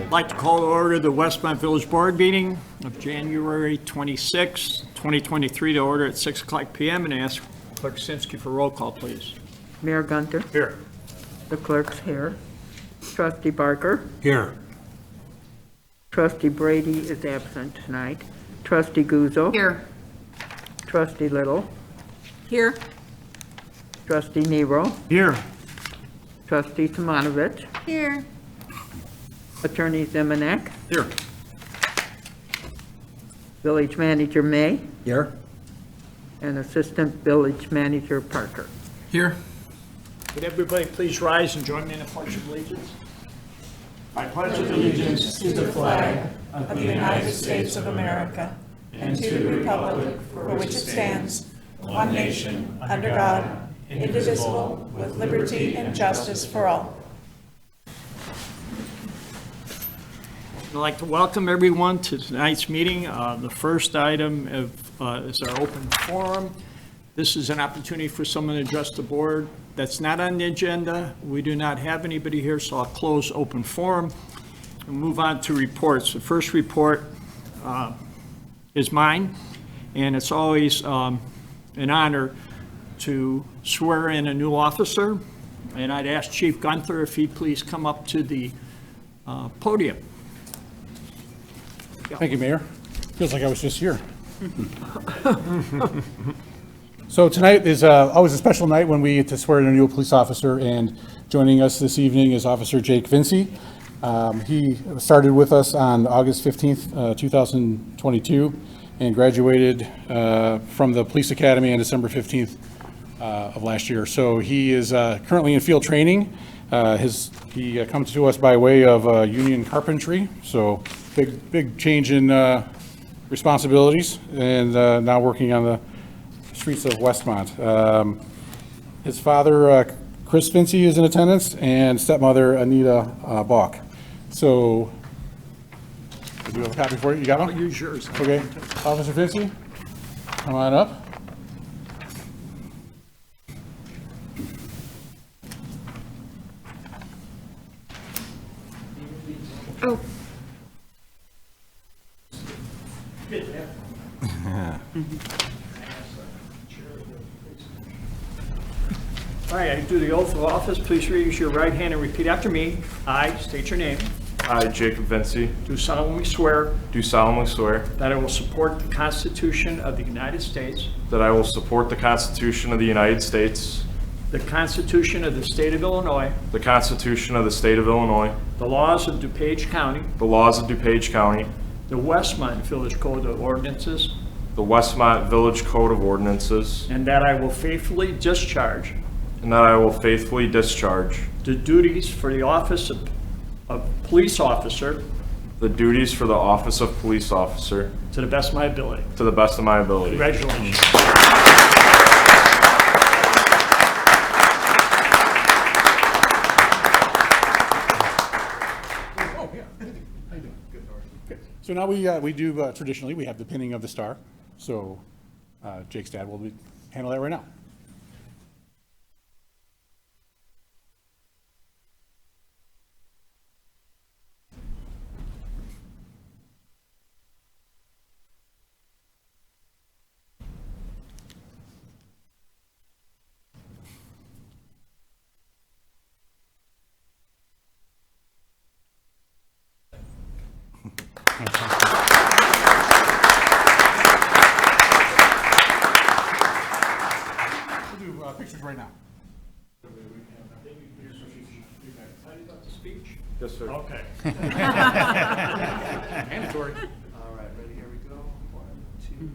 I'd like to call to order the Westmont Village Board meeting of January 26, 2023 to order at 6 o'clock p.m. and ask Clerk Sinski for roll call, please. Mayor Gunter. Here. The clerk's here. Trustee Barker. Here. Trustee Brady is absent tonight. Trustee Guzzo. Here. Trustee Little. Here. Trustee Nero. Here. Trustee Simonovich. Here. Attorney Zemanek. Here. Village Manager May. Here. And Assistant Village Manager Parker. Here. Would everybody please rise and join me in the Pledge of Allegiance? I pledge allegiance to the flag of the United States of America and to the republic for which it stands, one nation, under God, indivisible, with liberty and justice for all. I'd like to welcome everyone to tonight's meeting. The first item is our open forum. This is an opportunity for someone to address the board. That's not on the agenda. We do not have anybody here, so I'll close open forum and move on to reports. The first report is mine, and it's always an honor to swear in a new officer. And I'd ask Chief Gunther if he'd please come up to the podium. Thank you, Mayor. Feels like I was just here. So tonight is always a special night when we get to swear in a new police officer, and joining us this evening is Officer Jake Vinci. He started with us on August 15th, 2022, and graduated from the Police Academy on December 15th of last year. So he is currently in field training. He comes to us by way of union carpentry, so big change in responsibilities, and now working on the streets of Westmont. His father, Chris Vinci, is in attendance, and stepmother, Anita Balk. So, do you have a copy for you? You got one? I'll use yours. Okay. Officer Vinci, come on up. Oh. All right, I do the oath of office. Please raise your right hand and repeat after me. I state your name. I, Jacob Vinci, Do solemnly swear do solemnly swear that I will support the Constitution of the United States, that I will support the Constitution of the United States, the Constitution of the State of Illinois, the Constitution of the State of Illinois, the laws of DuPage County, the laws of DuPage County, the Westmont Village Code of Ordinances, the Westmont Village Code of Ordinances, and that I will faithfully discharge and that I will faithfully discharge the duties for the office of police officer the duties for the office of police officer to the best of my ability. to the best of my ability. Congratulations. So now we do traditionally, we have the pinning of the star. So Jake's dad will handle that right now. We'll do pictures right now. Yes, sir. Okay. Mandatory. All right, ready, here we go. 1, 2.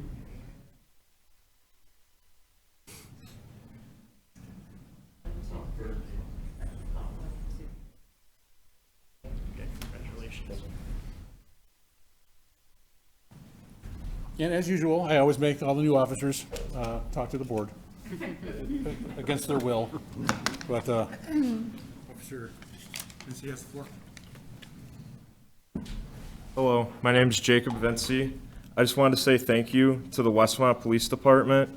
Congratulations. And as usual, I always make all the new officers talk to the board against their will. But Officer Vinci has the floor. Hello, my name is Jacob Vinci. I just wanted to say thank you to the Westmont Police Department,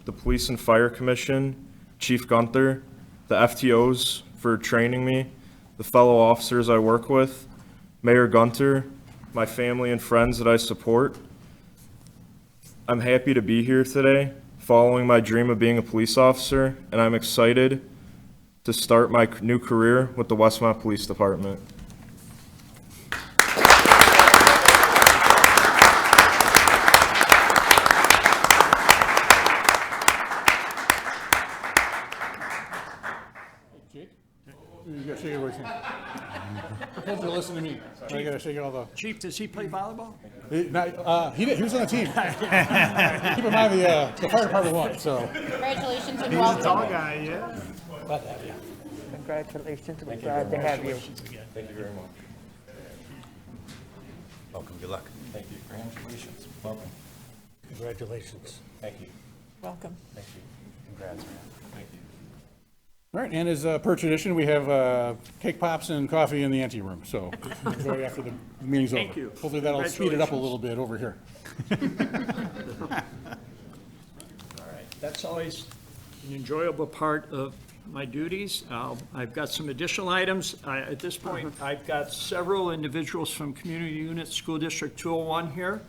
the Police and Fire Commission, Chief Gunther, the FTOs for training me, the fellow officers I work with, Mayor Gunter, my family and friends that I support. I'm happy to be here today, following my dream of being a police officer, and I'm excited to start my new career with the Westmont Police Department. Jake? You gotta shake everybody's hand. I told you to listen to me. Now you gotta shake all the. Chief, does he play volleyball? He did, he was on the team. Keep in mind, the fire department won, so. Congratulations and He's a welcome. tall guy, yeah. Glad to have you. Congratulations, we're glad to have you. Thank you very much. Welcome, good luck. Thank you. Congratulations. Welcome. Congratulations. Thank you. Welcome. Thank you. Congrats, man. Thank you. All right, and as per tradition, we have cake pops and coffee in the ante room, so enjoy after the meeting's over. Thank you. Hopefully that'll speed it up a Congratulations. little bit over here. That's always an enjoyable part of my duties. I've got some additional items. At this point, I've got several individuals from Community Unit School District 201 here,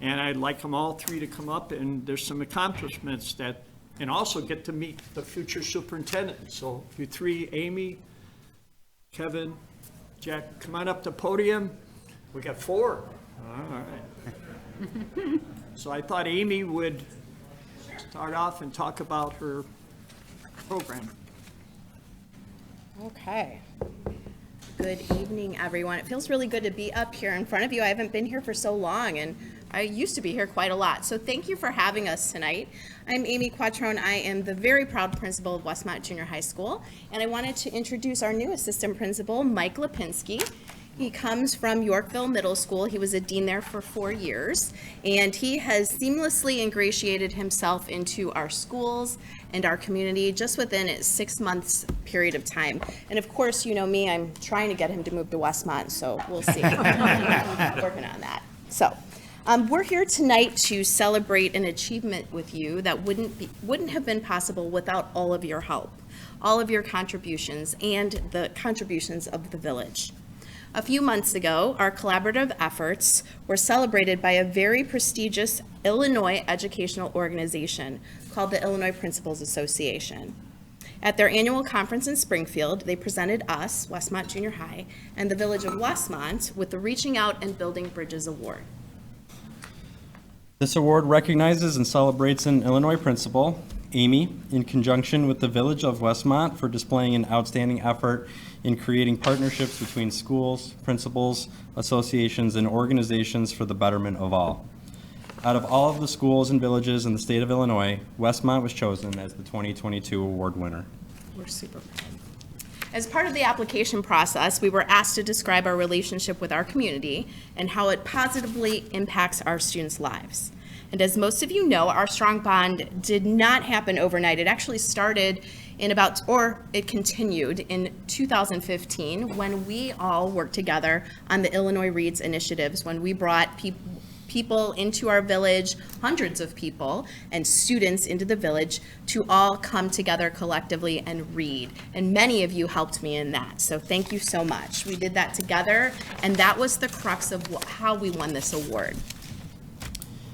and I'd like them all three to come up, and there's some accomplishments that, and also get to meet the future superintendent. So you three, Amy, Kevin, Jack, come on up to podium. We got four. All right. So I thought Amy would start off and talk about her program. Okay. Good evening, everyone. It feels really good to be up here in front of you. I haven't been here for so long, and I used to be here quite a lot. So thank you for having us tonight. I'm Amy Quattrone. I am the very proud principal of Westmont Junior High School, and I wanted to introduce our new assistant principal, Mike Lipinski. He comes from Yorkville Middle School. He was a dean there for 4 years, and he has seamlessly ingratiated himself into our schools and our community just within a 6 months period of time. And of course, you know me, I'm trying to get him to move to Westmont, so we'll see. Working on that. So, we're here tonight to celebrate an achievement with you that wouldn't have been possible without all of your help, all of your contributions, and the contributions of the village. A few months ago, our collaborative efforts were celebrated by a very prestigious Illinois educational organization called the Illinois Principals Association. At their annual conference in Springfield, they presented us, Westmont Junior High, and the Village of Westmont with the Reaching Out and Building Bridges Award. This award recognizes and celebrates an Illinois principal, Amy, in conjunction with the Village of Westmont for displaying an outstanding effort in creating partnerships between schools, principals, associations, and organizations for the betterment of all. Out of all of the schools and villages in the state of Illinois, Westmont was chosen as the 2022 award winner. We're super proud. As part of the application process, we were asked to describe our relationship with our community and how it positively impacts our students' lives. And as most of you know, our strong bond did not happen overnight. It actually started it continued in 2015 when we all worked together on the Illinois Reads initiatives, when we brought people into our village, hundreds of people and students into the village to all come together collectively and read. And many of you helped me in that. So thank you so much. We did that together, and that was the crux of how we won this award.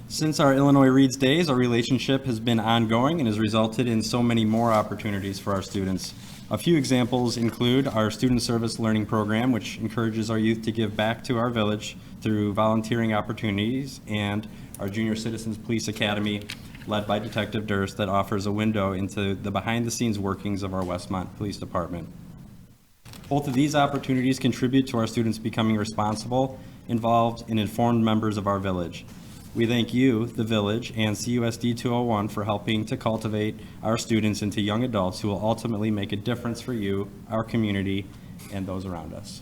Since our Illinois Reads Days, our relationship has been ongoing and has resulted in so many more opportunities for our students. A few examples include our Student Service Learning Program, which encourages our youth to give back to our village through volunteering opportunities, and our Junior Citizens Police Academy, led by Detective Durst, that offers a window into the behind-the-scenes workings of our Westmont Police Department. Both of these opportunities contribute to our students becoming responsible, involved, and informed members of our village. We thank you, the village, and CUSD 201 for helping to cultivate our students into young adults who will ultimately make a difference for you, our community, and those around us.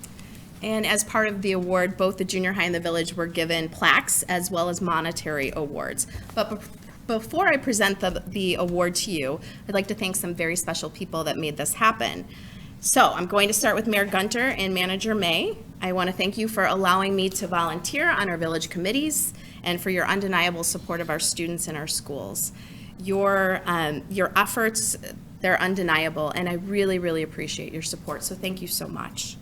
And as part of the award, both the junior high and the village were given plaques as well as monetary awards. But before I present the award to you, I'd like to thank some very special people that made this happen. So I'm going to start with Mayor Gunter and Manager May. I want to thank you for allowing me to volunteer on our village committees and for your undeniable support of our students and our schools. Your efforts, they're undeniable, and I really, really appreciate your support, so thank you so much.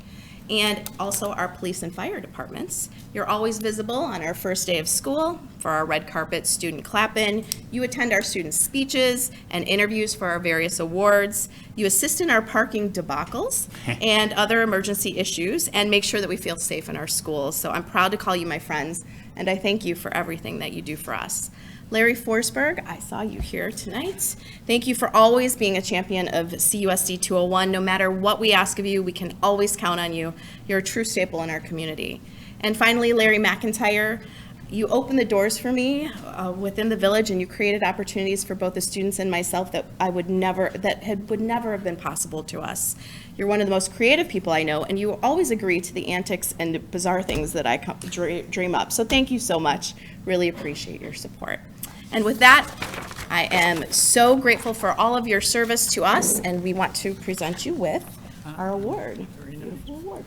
and also our police and fire departments. You're always visible on our first day of school for our red carpet student clap-in. You attend our students' speeches and interviews for our various awards. You assist in our parking debacles and other emergency issues and make sure that we feel safe in our schools. So I'm proud to call you my friends, and I thank you for everything that you do for us. Larry Forsberg, I saw you here tonight. Thank you for always being a champion of CUSD 201. No matter what we ask of you, we can always count on you. You're a true staple in our community. And finally, Larry McIntyre, you opened the doors for me within the village, and you created opportunities for both the students and myself that would never have been possible to us. You're one of the most creative people I know, and you always agree to the antics and bizarre things that I dream up. So thank you so much. Really appreciate your support. And with that, I am so grateful for all of your service to us, and we want to present you with our award. Beautiful award.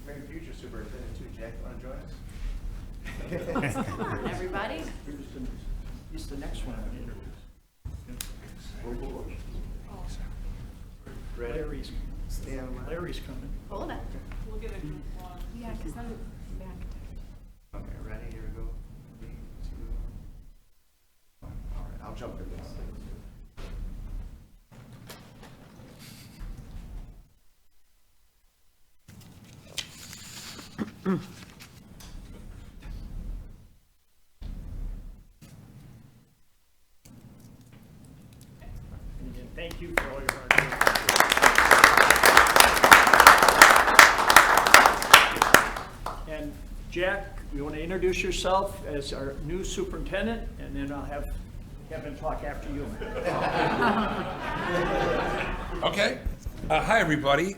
Maybe future superintendent too, Jack, want to join us? Come on, everybody. He's the next one. Larry's, Larry's coming. Hold on. We'll get it. Yeah, because I'm back. Okay, ready, here we go. 3, 2, 1. All right, I'll jump to this. And again, thank you for all your hard work. And Jack, you want to introduce yourself as our new superintendent, and then I'll have Kevin talk after you. Okay. Hi, everybody.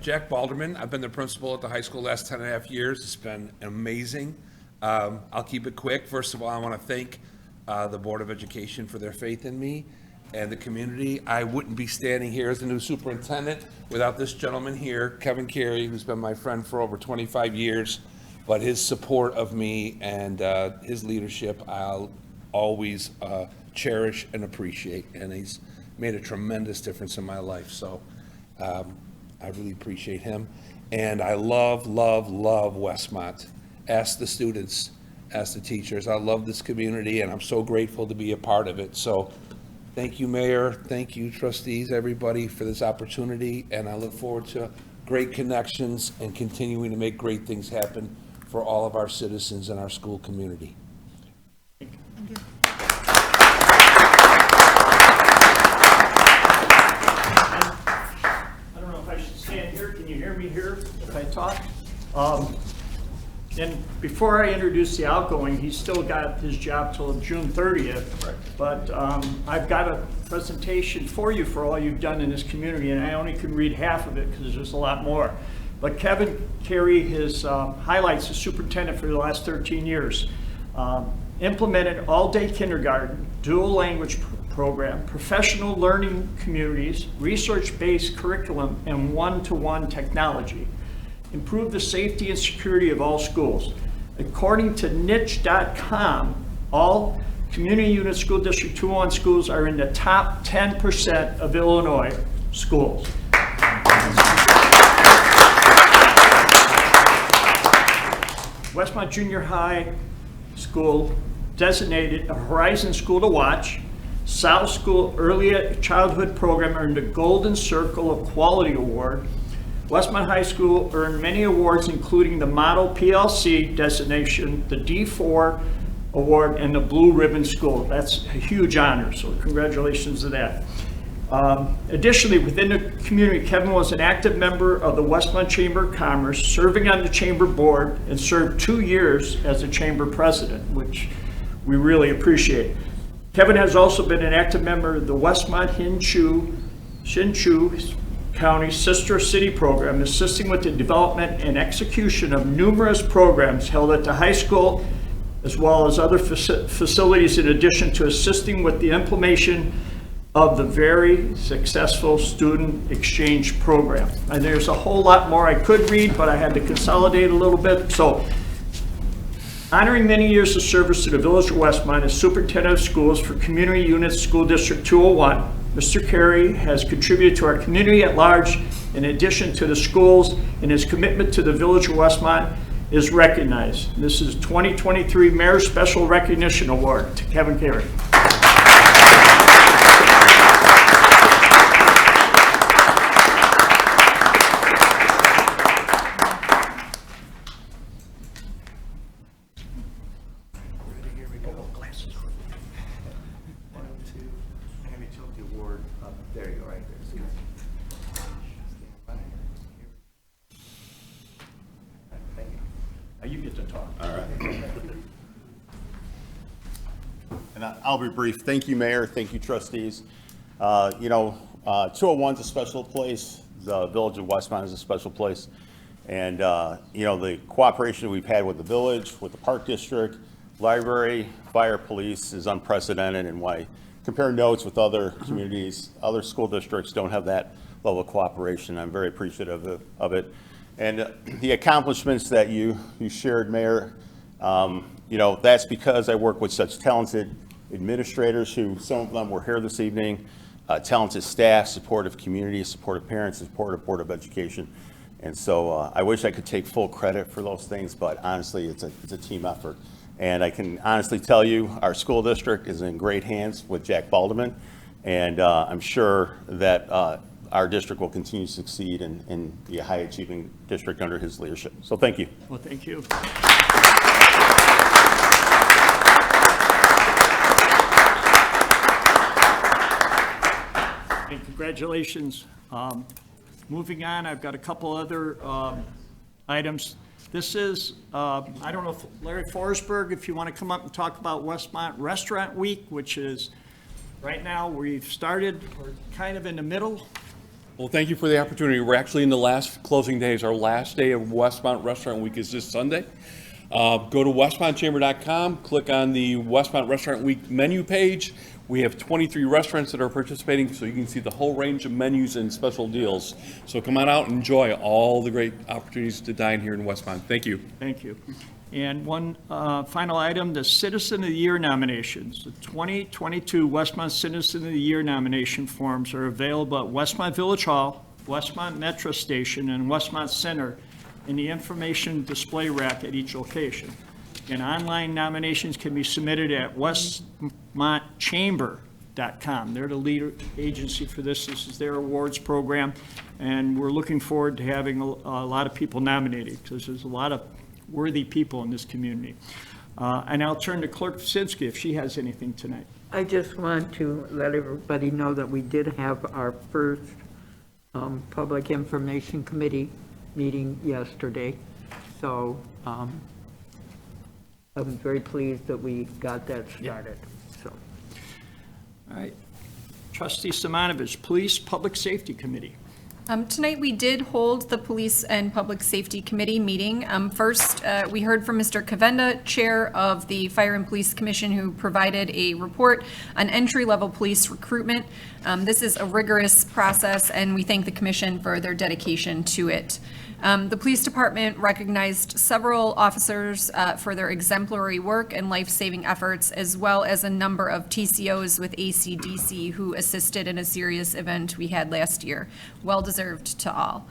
Jack Balderman. I've been the principal at the high school the last 10 and a half years. It's been amazing. I'll keep it quick. First of all, I want to thank the Board of Education for their faith in me and the community. I wouldn't be standing here as the new superintendent without this gentleman here, Kevin Carey, who's been my friend for over 25 years. But his support of me and his leadership, I'll always cherish and appreciate. And he's made a tremendous difference in my life. So I really appreciate him. And I love, love, love Westmont. Ask the students, ask the teachers. I love this community, and I'm so grateful to be a part of it. So thank you, Mayor. Thank you, trustees, everybody, for this opportunity. And I look forward to great connections and continuing to make great things happen for all of our citizens and our school community. I don't know if I should stand here. Can you hear me here if I talk? And before I introduce the outgoing, he's still got his job till June 30th. Right. But I've got a presentation for you for all you've done in this community, and I only can read half of it because there's a lot more. But Kevin Carey has highlights as superintendent for the last 13 years. Implemented all-day kindergarten, dual language program, professional learning communities, research-based curriculum, and one-to-one technology. Improve the safety and security of all schools. According to niche.com, all community unit school district 201 schools are in the top 10% of Illinois schools. Westmont Junior High School designated a Horizon School to Watch. South School Early Childhood Program earned the Golden Circle of Quality Award. Westmont High School earned many awards, including the Model PLC designation, the D4 Award, and the Blue Ribbon School. That's a huge honor, so congratulations to that. Additionally, within the community, Kevin was an active member of the Westmont Chamber of Commerce, serving on the Chamber Board, and served 2 years as the Chamber President, which we really appreciate. Kevin has also been an active member of the Westmont Hsinchu County Sister City Program, assisting with the development and execution of numerous programs held at the high school, as well as other facilities, in addition to assisting with the implementation of the very successful student exchange program. And there's a whole lot more I could read, but I had to consolidate a little bit. So, honoring many years of service to the Village of Westmont as Superintendent of Schools for Community Units School District 201, Mr. Carey has contributed to our community at large in addition to the schools, and his commitment to the Village of Westmont is recognized. This is 2023 Mayor's Special Recognition Award to Kevin Carey. There you go, right there. Thank you. Now you get to talk. All right. And I'll be brief. Thank you, Mayor. Thank you, trustees. 201 is a special place. The Village of Westmont is a special place. And, the cooperation we've had with the village, with the Park District, library, fire, police is unprecedented, and why compare notes with other communities, other school districts don't have that level of cooperation. I'm very appreciative of it. And the accomplishments that you shared, Mayor, that's because I work with such talented administrators who, some of them were here this evening, talented staff, supportive community, supportive parents, supportive Board of Education. And so I wish I could take full credit for those things, but honestly, it's a team effort. And I can honestly tell you, our school district is in great hands with Jack Balderman, and I'm sure that our district will continue to succeed and be a high-achieving district under his leadership. So thank you. Well, thank you. And congratulations. Moving on, I've got a couple other items. This is, I don't know if Larry Forsberg, if you want to come up and talk about Westmont Restaurant Week, which is right now we've started, we're kind of in the middle. Well, thank you for the opportunity. We're actually in the last closing days. Our last day of Westmont Restaurant Week is this Sunday. Go to westmontchamber.com, click on the Westmont Restaurant Week menu page. We have 23 restaurants that are participating, so you can see the whole range of menus and special deals. So come on out and enjoy all the great opportunities to dine here in Westmont. Thank you. Thank you. And one final item, the Citizen of the Year nominations. The 2022 Westmont Citizen of the Year nomination forms are available at Westmont Village Hall, Westmont Metro Station, and Westmont Center in the information display rack at each location. And online nominations can be submitted at westmontchamber.com. They're the lead agency for this. This is their awards program, and we're looking forward to having a lot of people nominated because there's a lot of worthy people in this community. And I'll turn to Clerk Vsinski if she has anything tonight. I just want to let everybody know that we did have our first Public Information Committee meeting yesterday. So I'm very pleased that we got that started. So, All right. Trustee Simonovich, Police Public Safety Committee. Tonight, we did hold the Police and Public Safety Committee meeting. First, we heard from Mr. Kavenda, Chair of the Fire and Police Commission, who provided a report on entry-level police recruitment. This is a rigorous process, and we thank the Commission for their dedication to it. The Police Department recognized several officers for their exemplary work and life-saving efforts, as well as a number of TCOs with ACDC who assisted in a serious event we had last year. Well-deserved to all.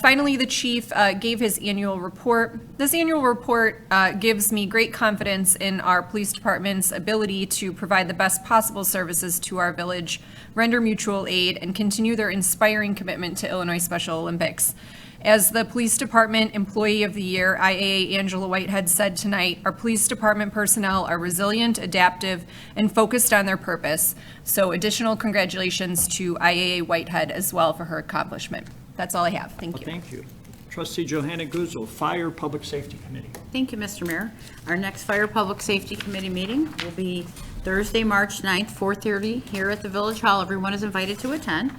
Finally, the chief gave his annual report. This annual report gives me great confidence in our police department's ability to provide the best possible services to our village, render mutual aid, and continue their inspiring commitment to Illinois Special Olympics. As the Police Department Employee of the Year, IAA Angela Whitehead said tonight, our police department personnel are resilient, adaptive, and focused on their purpose. So additional congratulations to IAA Whitehead as well for her accomplishment. That's all I have. Thank you. Thank you. Trustee Johanna Guzzo, Fire Public Safety Committee. Thank you, Mr. Mayor. Our next Fire Public Safety Committee meeting will be Thursday, March 9th, 4:30 here at the Village Hall. Everyone is invited to attend.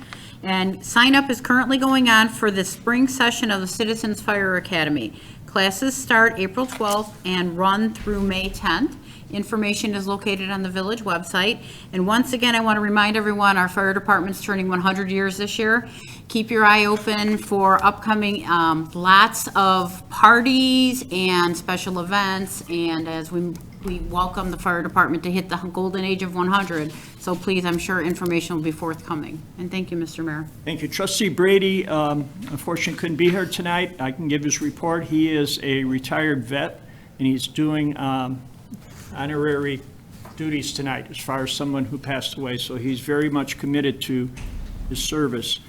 And sign up is currently going on for the spring session of the Citizens Fire Academy. Classes start April 12th and run through May 10th. Information is located on the village website. And once again, I want to remind everyone, our fire department's turning 100 years this year. Keep your eye open for upcoming lots of parties and special events, and as we welcome the fire department to hit the golden age of 100. So please, I'm sure information will be forthcoming. And thank you, Mr. Mayor. Thank you. Trustee Brady, unfortunately couldn't be here tonight. I can give his report. He is a retired vet, and he's doing honorary duties tonight as far as someone who passed away. So he's very much committed to his service.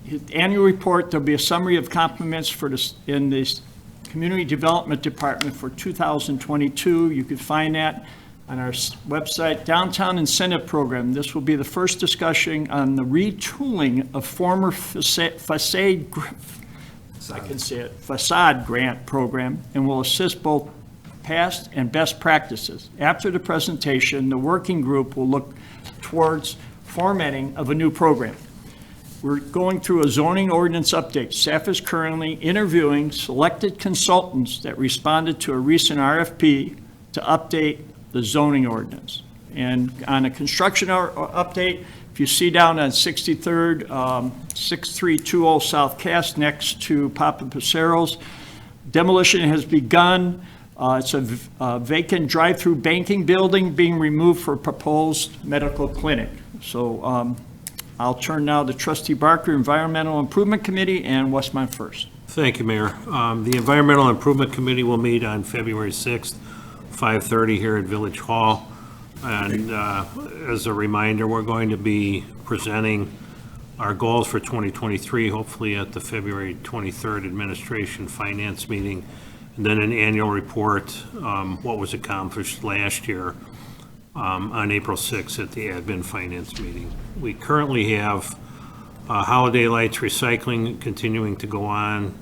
His annual report, there'll be a summary of compliments for this in this Community Development Department for 2022. You can find that on our website. Downtown Incentive Program. This will be the first discussion on the retooling of former facade grant program, and will assist both past and best practices. After the presentation, the working group will look towards formatting of a new program. We're going through a zoning ordinance update. Staff is currently interviewing selected consultants that responded to a recent RFP to update the zoning ordinance. And on a construction update, if you see down on 63rd, 6320 South Cass, next to Papa Pacero's, demolition has begun. It's a vacant drive-through banking building being removed for proposed medical clinic. So I'll turn now to Trustee Barker, Environmental Improvement Committee, and Westmont first. Thank you, Mayor. The Environmental Improvement Committee will meet on February 6th, 5:30 here at Village Hall. And as a reminder, we're going to be presenting our goals for 2023, hopefully at the February 23rd Administration Finance meeting, and then an annual report, what was accomplished last year, on April 6th at the Admin Finance meeting. We currently have holiday lights recycling continuing to go on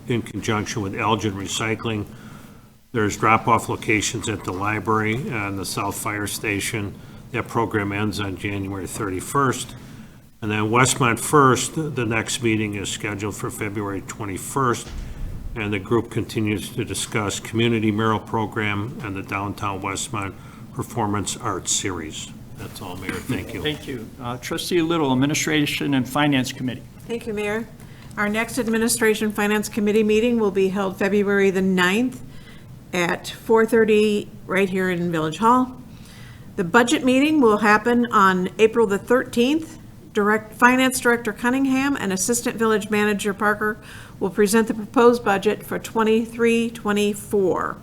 in conjunction with Elgin Recycling. There's drop-off locations at the library and the South Fire Station. That program ends on January 31st. And then Westmont First, the next meeting is scheduled for February 21st. And the group continues to discuss community mural program and the Downtown Westmont Performance Arts Series. That's all, Mayor. Thank you. Thank you. Trustee Little, Administration and Finance Committee. Thank you, Mayor. Our next Administration Finance Committee meeting will be held February the 9th at 4:30 right here in Village Hall. The budget meeting will happen on April the 13th. Finance Director Cunningham and Assistant Village Manager Parker will present the proposed budget for 23-24.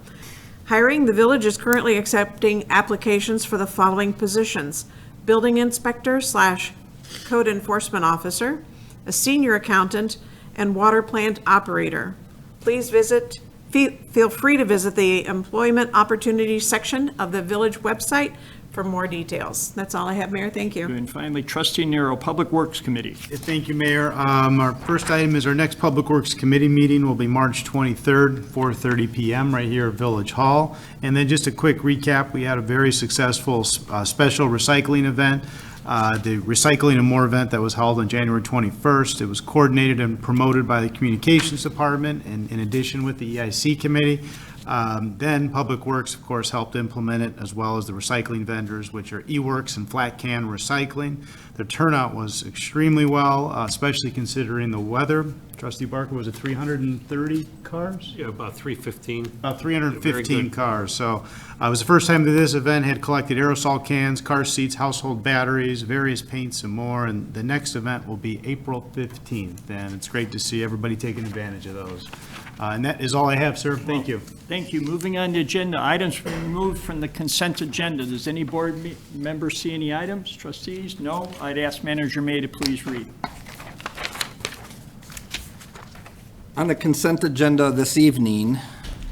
Hiring, the village is currently accepting applications for the following positions: Building Inspector / Code Enforcement Officer, a Senior Accountant, and Water Plant Operator. Please feel free to visit the Employment Opportunities section of the village website for more details. That's all I have, Mayor. Thank you. And finally, Trustee Nero, Public Works Committee. Thank you, Mayor. Our first item is our next Public Works Committee meeting will be March 23rd, 4:30 PM right here at Village Hall. And then just a quick recap, we had a very successful special recycling event. The Recycling and More event that was held on January 21st. It was coordinated and promoted by the Communications Department and in addition with the EIC Committee. Then Public Works, of course, helped implement it, as well as the recycling vendors, which are eWorks and Flat Can Recycling. The turnout was extremely well, especially considering the weather. Trustee Barker, was it 330 cars? Yeah, about 315. About 315 cars. So it was the first time that this event had collected aerosol cans, car seats, household batteries, various paints and more. And the next event will be April 15th. And it's great to see everybody taking advantage of those. And that is all I have, sir. Thank you. Thank you. Moving on to agenda, items removed from the consent agenda. Does any board member see any items? Trustees? No? I'd ask Manager May to please read. On the consent agenda this evening,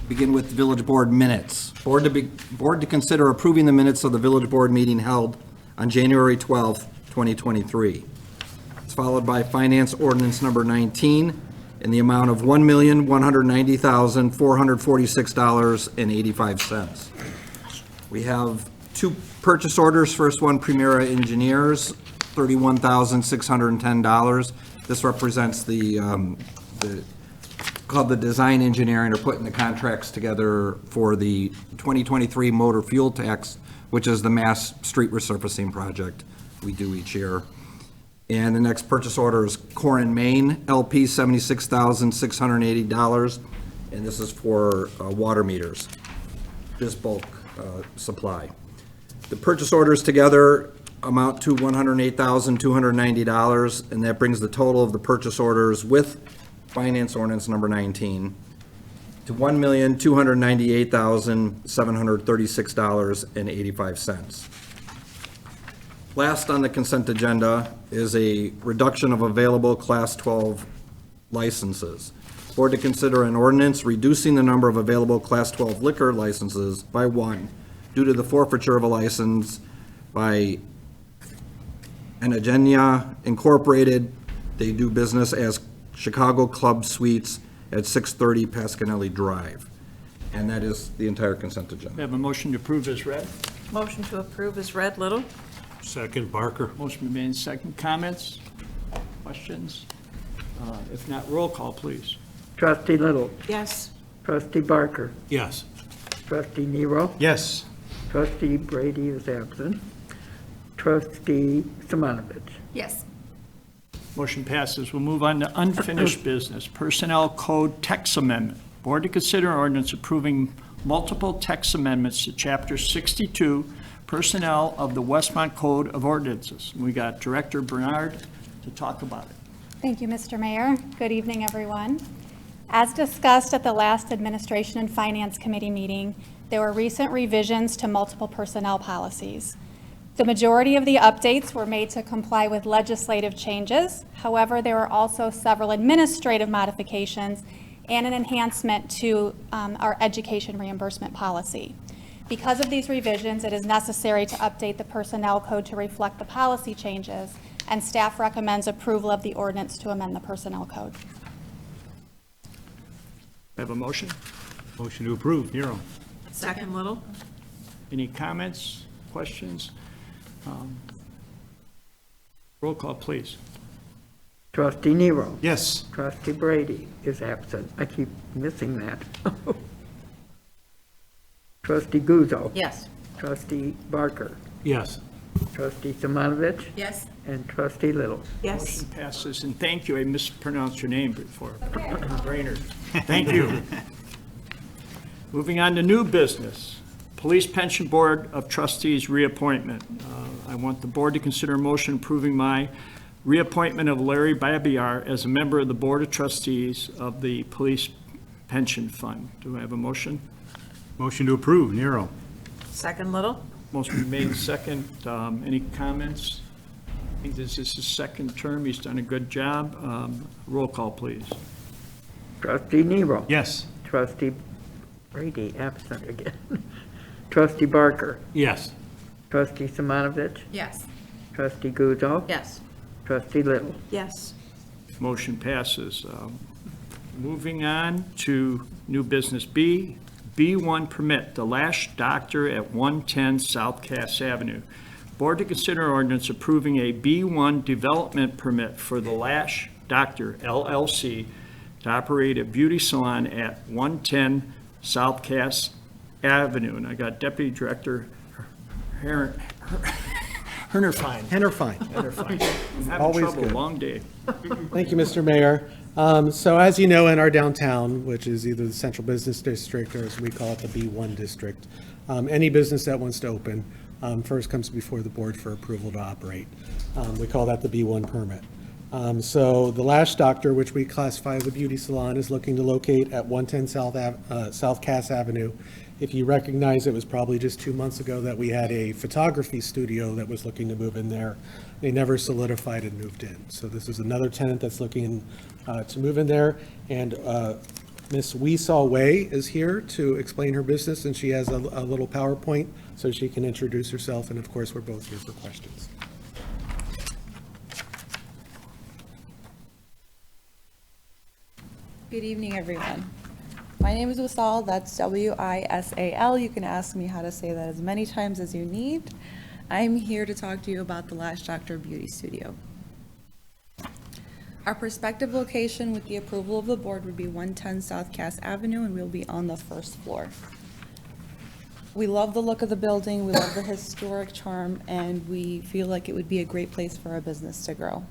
begin with Village Board minutes. Board to consider approving the minutes of the Village Board meeting held on January 12th, 2023. It's followed by Finance Ordinance Number 19 in the amount of $1,190,446.85. We have two purchase orders. First one, Primera Engineers, $31,610. This represents the called the design engineering, or putting the contracts together for the 2023 motor fuel tax, which is the mass street resurfacing project we do each year. And the next purchase order is Core and Main, LP $76,680, and this is for water meters, just bulk supply. The purchase orders together amount to $108,290, and that brings the total of the purchase orders with finance ordinance number 19 to $1,298,736.85. Last on the consent agenda is a reduction of available Class 12 licenses. Board to consider an ordinance reducing the number of available Class 12 liquor licenses by one due to the forfeiture of a license by Anagenia Incorporated. They do business as Chicago Club Suites at 630 Pasquinelli Drive. And that is the entire consent We agenda. have a motion to approve as read. Motion to approve is read, Little. Second, Barker. Motion been made, second. Comments? Questions? If not, roll call, please. Trustee Little, Yes. trustee Barker, Yes. trustee Nero, Yes. trustee Brady is absent, trustee Simonovich. Yes. Motion passes. We'll move on to unfinished business. Personnel Code Text Amendment. Board to consider ordinance approving multiple text amendments to Chapter 62, Personnel of the Westmont Code of Ordinances. We got Director Bernard to talk about it. Thank you, Mr. Mayor. Good evening, everyone. As discussed at the last Administration and Finance Committee meeting, there were recent revisions to multiple personnel policies. The majority of the updates were made to comply with legislative changes. However, there were also several administrative modifications and an enhancement to our education reimbursement policy. Because of these revisions, it is necessary to update the personnel code to reflect the policy changes, and staff recommends approval of the ordinance to amend the personnel code. Have a motion? Motion to approve, Nero. Second, Little. Any comments, questions? Roll call, please. Trustee Nero. Yes. Trustee Brady is absent. I keep missing that. Trustee Guzzo. Yes. Trustee Barker. Yes. Trustee Simonovich. Yes. And trustee Little. Yes. Motion passes, and thank you. I mispronounced your name before. Brainerd. Thank you. Moving on to new business. Police Pension Board of Trustees reappointment. I want the board to consider a motion approving my reappointment of Larry Babiar as a member of the Board of Trustees of the Police Pension Fund. Do I have a motion? Motion to approve, Nero. Second, Little. Motion made second. Any comments? I think this is his second term. He's done a good job. Roll call, please. Trustee Nero. Yes. Trustee Brady absent again. Trustee Barker. Yes. Trustee Simonovich. Yes. Trustee Guzzo. Yes. Trustee Little. Yes. Motion passes. Moving on to new business B, B1 permit, the Lash Doctor at 110 South Cass Avenue. Board to consider ordinance approving a B1 development permit for the Lash Doctor LLC to operate a beauty salon at 110 South Cass Avenue. And I got Deputy Director Hernerfine. Hennerfine. I'm having Always trouble, good. long day. Thank you, Mr. Mayor. So as you know, in our downtown, which is either the Central Business District or as we call it, the B1 District, any business that wants to open first comes before the board for approval to operate. We call that the B1 permit. So the Lash Doctor, which we classify as a beauty salon, is looking to locate at 110 South Cass Avenue. If you recognize, it was probably just 2 months ago that we had a photography studio that was looking to move in there. They never solidified and moved in. So this is another tenant that's looking to move in there. And Ms. Weesaw Wei is here to explain her business, and she has a little PowerPoint so she can introduce herself. And of course, we're both here for questions. Good evening, everyone. My name is Wisal, that's W-I-S-A-L. You can ask me how to say that as many times as you need. I'm here to talk to you about the Lash Doctor Beauty Studio. Our prospective location with the approval of the board would be 110 South Cass Avenue, and we'll be on the first floor. We love the look of the building, we love the historic charm, and we feel like it would be a great place for our business to grow.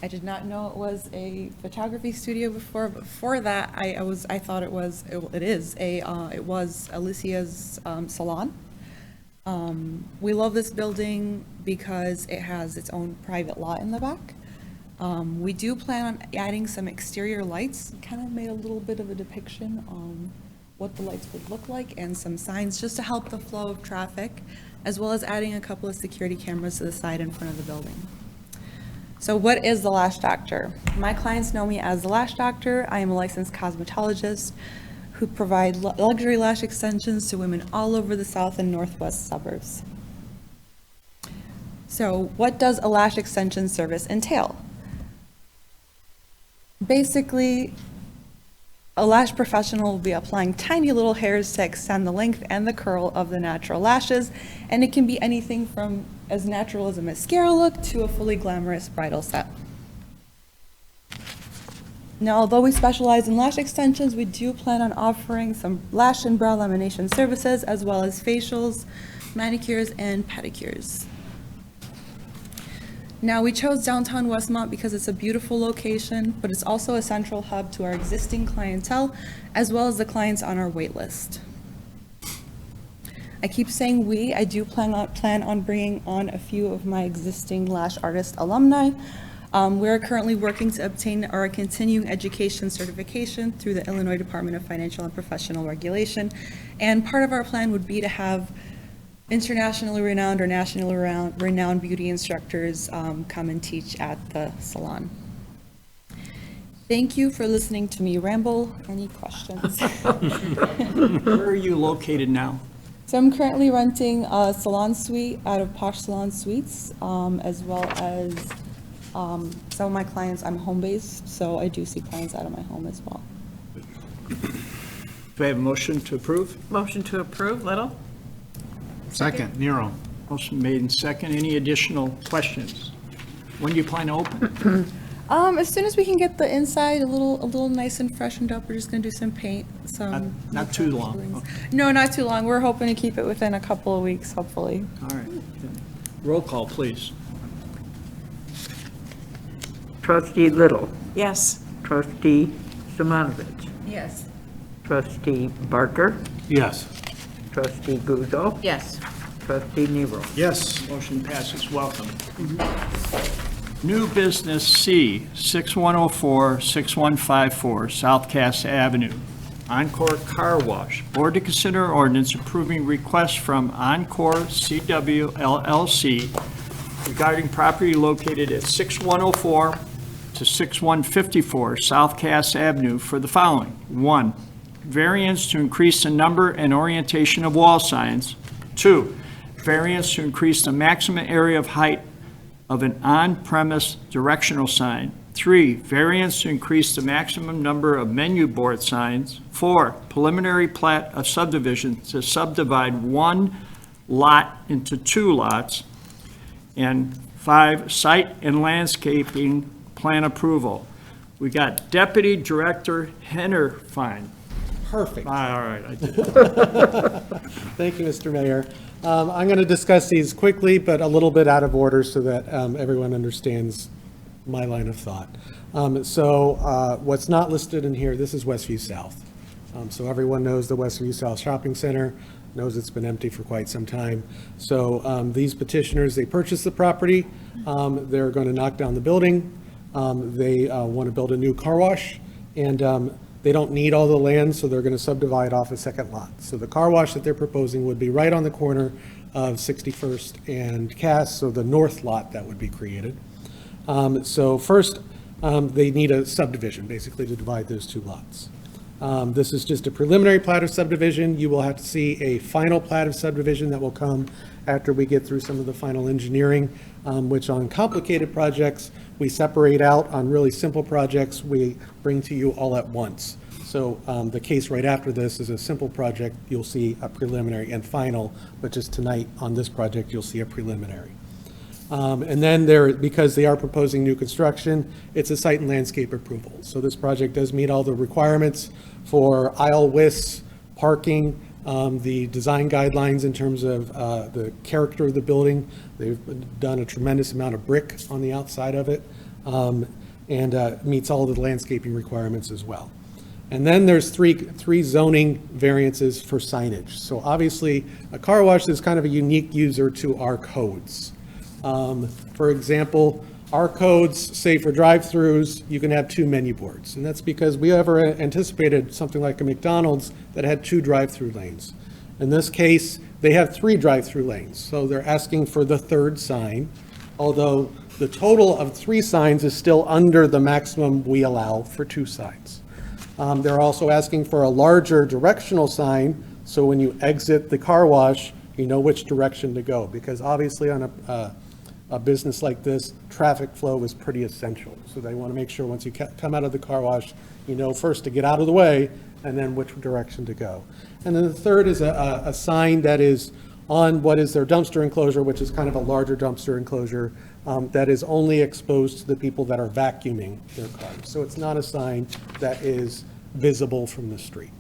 I did not know it was a photography studio before, but before that, I thought it was Alicia's salon. We love this building because it has its own private lot in the back. We do plan on adding some exterior lights, kind of made a little bit of a depiction on what the lights would look like, and some signs just to help the flow of traffic, as well as adding a couple of security cameras to the side in front of the building. So what is the Lash Doctor? My clients know me as the Lash Doctor. I am a licensed cosmetologist who provide luxury lash extensions to women all over the south and northwest suburbs. So what does a lash extension service entail? Basically, a lash professional will be applying tiny little hairs to extend the length and the curl of the natural lashes, and it can be anything from as natural as a mascara look to a fully glamorous bridal set. Now, although we specialize in lash extensions, we do plan on offering some lash and brow lamination services, as well as facials, manicures, and pedicures. Now, we chose downtown Westmont because it's a beautiful location, but it's also a central hub to our existing clientele, as well as the clients on our wait list. I keep saying we. I do plan on bringing on a few of my existing lash artist alumni. We're currently working to obtain our continuing education certification through the Illinois Department of Financial and Professional Regulation, and part of our plan would be to have internationally renowned or nationally renowned beauty instructors come and teach at the salon. Thank you for listening to me ramble. Any questions? Where are you located now? So I'm currently renting a salon suite out of Posh Salon Suites, as well as some of my clients, I'm home-based, so I do see clients out of my home as well. Do I have a motion to approve? Motion to approve, Little? Second, Nero. Motion made and second. Any additional questions? When do you plan to open? As soon as we can get the inside a little nice and freshened up, we're just gonna do some paint, some. Not too long. Okay. No, not too long. We're hoping to keep it within a couple of weeks, hopefully. All right. Roll call, please. Trustee Little? Yes. Trustee Simonovich? Yes. Trustee Barker? Yes. Trustee Guzzo? Yes. Trustee Nero? Yes. Motion passes. Welcome. New business C, 6104-6154 South Cass Avenue. Encore Car Wash. Board to consider ordinance approving request from Encore CW LLC regarding property located at 6104 to 6154 South Cass Avenue for the following. 1, variance to increase the number and orientation of wall signs. 2, variance to increase the maximum area of height of an on-premise directional sign. 3, variance to increase the maximum number of menu board signs. 4, preliminary plat of subdivision to subdivide one lot into 2 lots. And 5, site and landscaping plan approval. We got Deputy Director Henner Fine. Perfect. All right. I did. Thank you, Mr. Mayor. I'm going to discuss these quickly, but a little bit out of order so that everyone understands my line of thought. What's not listed in here, this is Westview South. So everyone knows the Westview South Shopping Center, knows it's been empty for quite some time. So these petitioners, they purchased the property. They're going to knock down the building. They want to build a new car wash, and they don't need all the land, so they're going to subdivide off a second lot. So the car wash that they're proposing would be right on the corner of 61st and Cass, so the north lot that would be created. So first, they need a subdivision, basically, to divide those 2 lots. This is just a preliminary plat of subdivision. You will have to see a final plat of subdivision that will come after we get through some of the final engineering, which on complicated projects, we separate out. On really simple projects, we bring to you all at once. So the case right after this is a simple project. You'll see a preliminary and final, but just tonight on this project, you'll see a preliminary. And then there, because they are proposing new construction, it's a site and landscape approval. So this project does meet all the requirements for aisle widths, parking, the design guidelines in terms of the character of the building. They've done a tremendous amount of brick on the outside of it, and meets all of the landscaping requirements as well. And then there's three zoning variances for signage. So obviously, a car wash is kind of a unique user to our codes. For example, our codes say for drive-throughs, you can have 2 menu boards. And that's because we ever anticipated something like a McDonald's that had 2 drive-through lanes. In this case, they have 3 drive-through lanes. So they're asking for the 3rd sign, although the total of 3 signs is still under the maximum we allow for 2 signs. They're also asking for a larger directional sign, so when you exit the car wash, you know which direction to go, because obviously on a business like this, traffic flow is pretty essential. So they want to make sure once you come out of the car wash, you know first to get out of the way, and then which direction to go. And then the third is a sign that is on what is their dumpster enclosure, which is kind of a larger dumpster enclosure that is only exposed to the people that are vacuuming their cars. So it's not a sign that is visible from the street.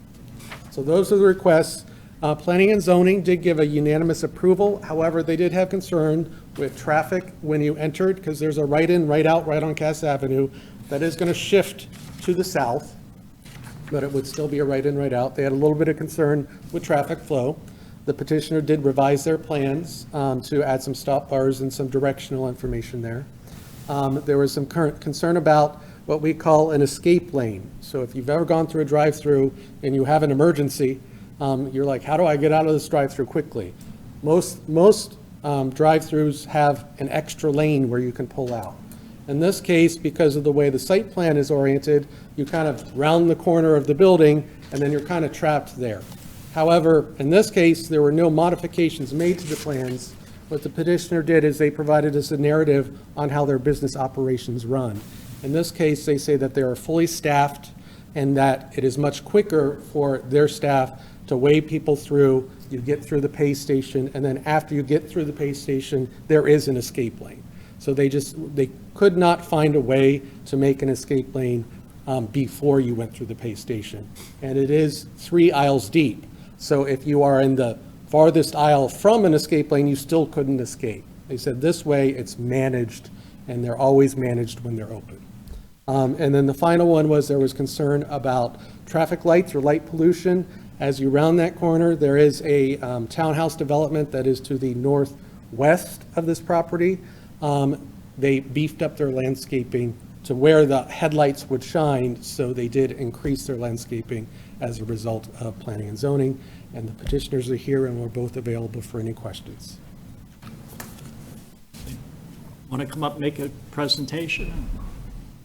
So those are the requests. Planning and zoning did give a unanimous approval. However, they did have concern with traffic when you entered, because there's a right-in, right-out, right on Cass Avenue. That is going to shift to the south, but it would still be a right-in, right-out. They had a little bit of concern with traffic flow. The petitioner did revise their plans to add some stop bars and some directional information there. There was some current concern about what we call an escape lane. So if you've ever gone through a drive-through and you have an emergency, you're like, how do I get out of this drive-through quickly? Most drive-throughs have an extra lane where you can pull out. In this case, because of the way the site plan is oriented, you kind of round the corner of the building and then you're kind of trapped there. However, in this case, there were no modifications made to the plans. What the petitioner did is they provided us a narrative on how their business operations run. In this case, they say that they are fully staffed and that it is much quicker for their staff to wave people through. You get through the pay station, and then after you get through the pay station, there is an escape lane. So they could not find a way to make an escape lane before you went through the pay station. And it is 3 aisles deep. So if you are in the farthest aisle from an escape lane, you still couldn't escape. They said this way it's managed, and they're always managed when they're open. And then the final one was there was concern about traffic lights or light pollution. As you round that corner, there is a townhouse development that is to the northwest of this property. They beefed up their landscaping to where the headlights would shine, so they did increase their landscaping as a result of planning and zoning. And the petitioners are here, and we're both available for any questions. Want to come up and make a presentation?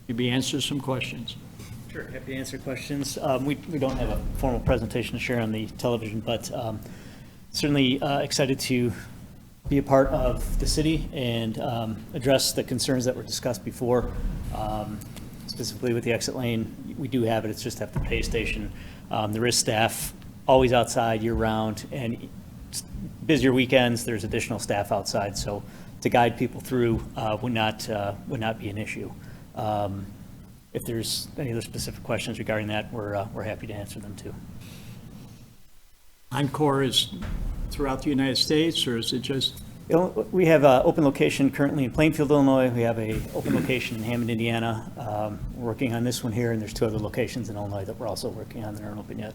Maybe answer some questions. Sure, happy to answer questions. We don't have a formal presentation to share on the television, but certainly excited to be a part of the city and address the concerns that were discussed before, specifically with the exit lane. We do have it, it's just at the pay station. There is staff always outside year-round, and busier weekends, there's additional staff outside, so to guide people through would not be an issue. If there's any other specific questions regarding that, we're happy to answer them too. Encore is throughout the United States, or is it just? We have an open location currently in Plainfield, Illinois. We have an open location in Hammond, Indiana. We're working on this one here, and there's 2 other locations in Illinois that we're also working on that aren't open yet.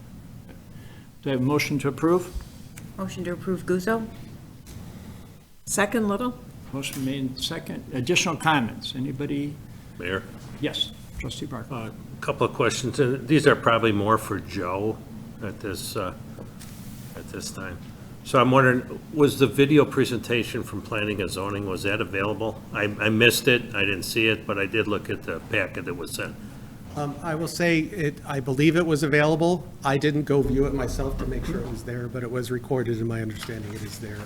Do I have a motion to approve? Motion to approve Guzzo. Second, Little. Motion made in second. Additional comments? Anybody? Mayor? Yes, trustee Barker. A couple of questions, and these are probably more for Joe at this time. So I'm wondering, was the video presentation from Planning and Zoning, was that available? I missed it, I didn't see it, but I did look at the packet that was sent. I will say I believe it was available. I didn't go view it myself to make sure it was there, but it was recorded, and my understanding it is there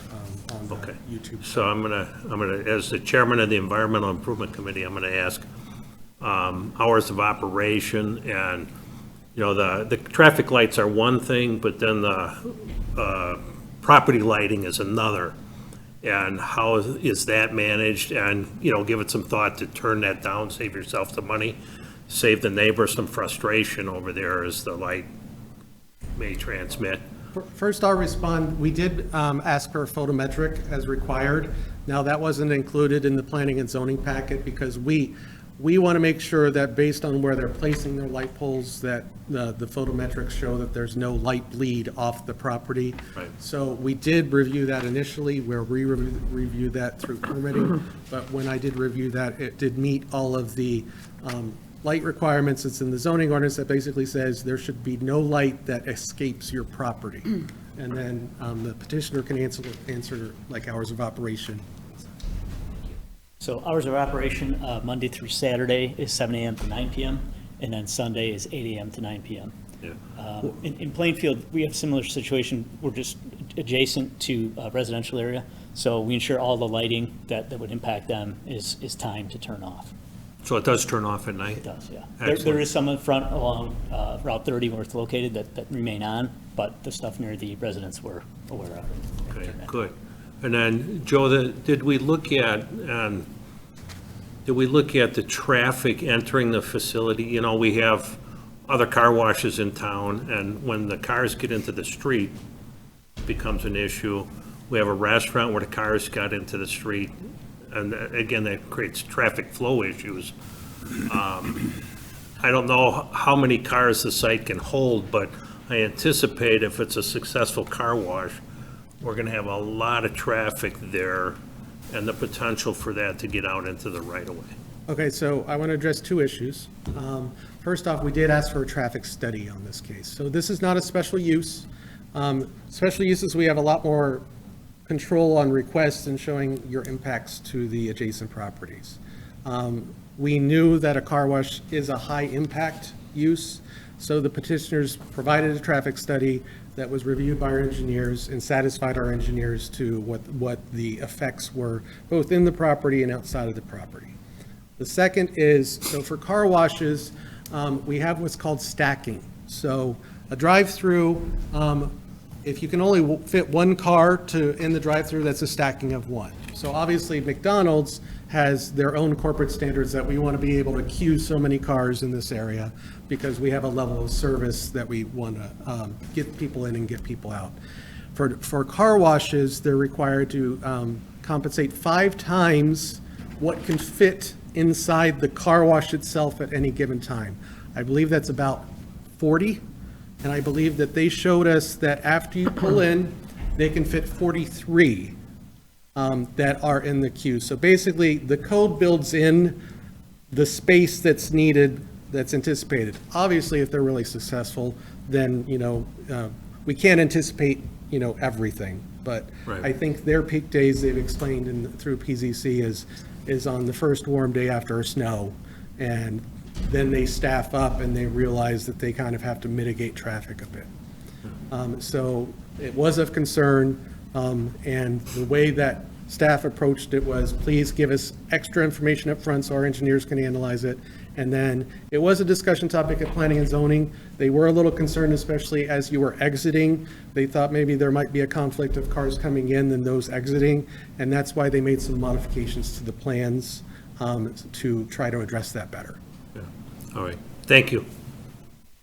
on the YouTube. So I'm gonna, as the chairman of the Environmental Improvement Committee, I'm gonna ask hours of operation, and, you know, the traffic lights are one thing, but then the property lighting is another. and how is that managed? And, give it some thought to turn that down, save yourself the money, save the neighbor some frustration over there as the light may transmit. First, I'll respond. We did ask for a photometric as required. Now, that wasn't included in the planning and zoning packet because we want to make sure that based on where they're placing their light poles, that the photometrics show that there's no light bleed off the property. Right. So we did review that initially, where we reviewed that through permitting. But when I did review that, it did meet all of the light requirements. It's in the zoning ordinance that basically says there should be no light that escapes your property. And then the petitioner can answer like hours of operation. So hours of operation, Monday through Saturday is 7 a.m. to 9 p.m., and then Sunday is 8 a.m. to 9 p.m. Yeah. In Plainfield, we have a similar situation. We're just adjacent to a residential area, so we ensure all the lighting that would impact them is timed to turn off. So it does turn off at night? It does, yeah. Excellent. There is some in front along Route 30 where it's located that remain on, but the stuff near the residents we're aware of. Okay, good. And then, Joe, did we look at the traffic entering the facility? We have other car washes in town, and when the cars get into the street, it becomes an issue. We have a restaurant where the cars got into the street, and again, that creates traffic flow issues. I don't know how many cars the site can hold, but I anticipate if it's a successful car wash, we're going to have a lot of traffic there and the potential for that to get out into the right-of-way. Okay, so I want to address two issues. First off, we did ask for a traffic study on this case. So this is not a special use. Special uses, we have a lot more control on requests and showing your impacts to the adjacent properties. We knew that a car wash is a high-impact use, so the petitioners provided a traffic study that was reviewed by our engineers and satisfied our engineers to what the effects were, both in the property and outside of the property. The second is, so for car washes, we have what's called stacking. So a drive-through, if you can only fit one car in the drive-through, that's a stacking of one. So obviously McDonald's has their own corporate standards that we want to be able to queue so many cars in this area because we have a level of service that we want to get people in and get people out. For car washes, they're required to compensate 5 times what can fit inside the car wash itself at any given time. I believe that's about 40. And I believe that they showed us that after you pull in, they can fit 43 that are in the queue. So basically, the code builds in the space that's needed, that's anticipated. Obviously, if they're really successful, then, we can't anticipate, everything. But Right. I think their peak days, they've explained through PZC, is on the first warm day after a snow. And then they staff up and they realize that they kind of have to mitigate traffic a bit. So it was of concern, and the way that staff approached it was, please give us extra information up front so our engineers can analyze it. And then it was a discussion topic at planning and zoning. They were a little concerned, especially as you were exiting. They thought maybe there might be a conflict of cars coming in than those exiting, and that's why they made some modifications to the plans to try to address that better. All right, thank you.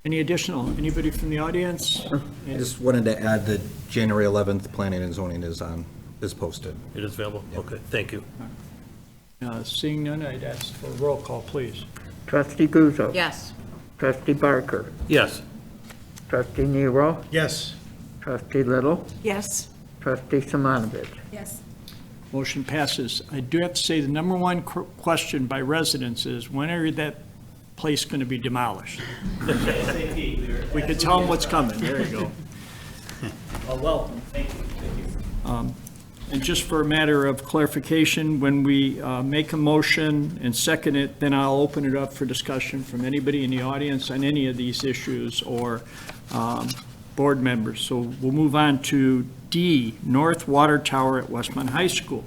Anybody from the audience? I just wanted to add that January 11th, planning and zoning is posted. It is available? Okay, thank you. Seeing none, I'd ask for a roll call, please. Trustee Guzzo. Yes. Trustee Barker. Yes. Trustee Nero. Yes. Trustee Little. Yes. Trustee Simonovich. Yes. Motion passes. I do have to say, the number one question by residents is, when are that place going to be demolished? We could tell them what's coming. There you go. Well, welcome. Thank you. And just for a matter of clarification, when we make a motion and second it, then I'll open it up for discussion from anybody in the audience on any of these issues or board members. So we'll move on to D, North Water Tower at Westmont High School.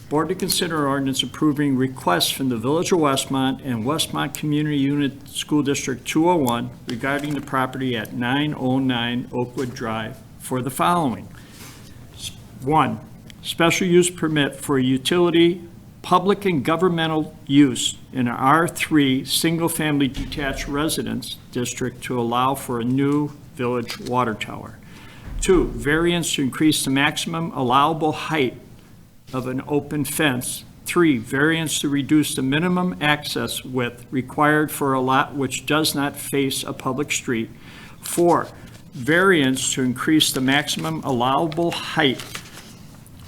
Board to consider ordinance approving requests from the Village of Westmont and Westmont Community Unit School District 201 regarding the property at 909 Oakwood Drive for the following. 1, special use permit for a utility, public and governmental use in an R3 single-family detached residence district to allow for a new village water tower. 2, variance to increase the maximum allowable height of an open fence. 3, variance to reduce the minimum access width required for a lot which does not face a public street. 4, variance to increase the maximum allowable height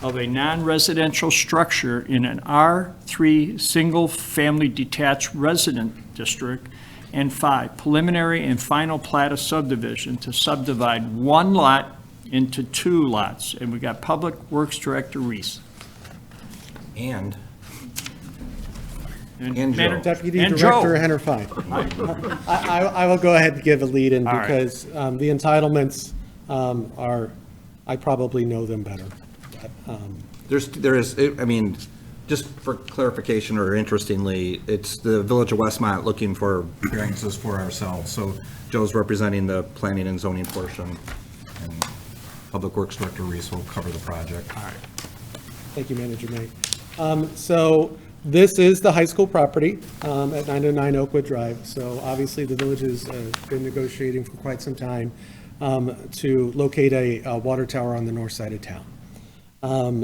of a non-residential structure in an R3 single-family detached resident district. And 5, preliminary and final plat of subdivision to subdivide one lot into 2 lots. And we got Public Works Director Reese. And Joe. Deputy And Director Joe. Henner Fine. I will go ahead and give a lead in All right. because the entitlements are, I probably know them better. there is, I mean, just for clarification or interestingly, it's the Village of Westmont looking for variances for ourselves. So Joe's representing the planning and zoning portion, and Public Works Director Reese will cover the project. All right. Thank you, Manager May. So this is the high school property at 909 Oakwood Drive. So obviously, the village has been negotiating for quite some time to locate a water tower on the north side of town.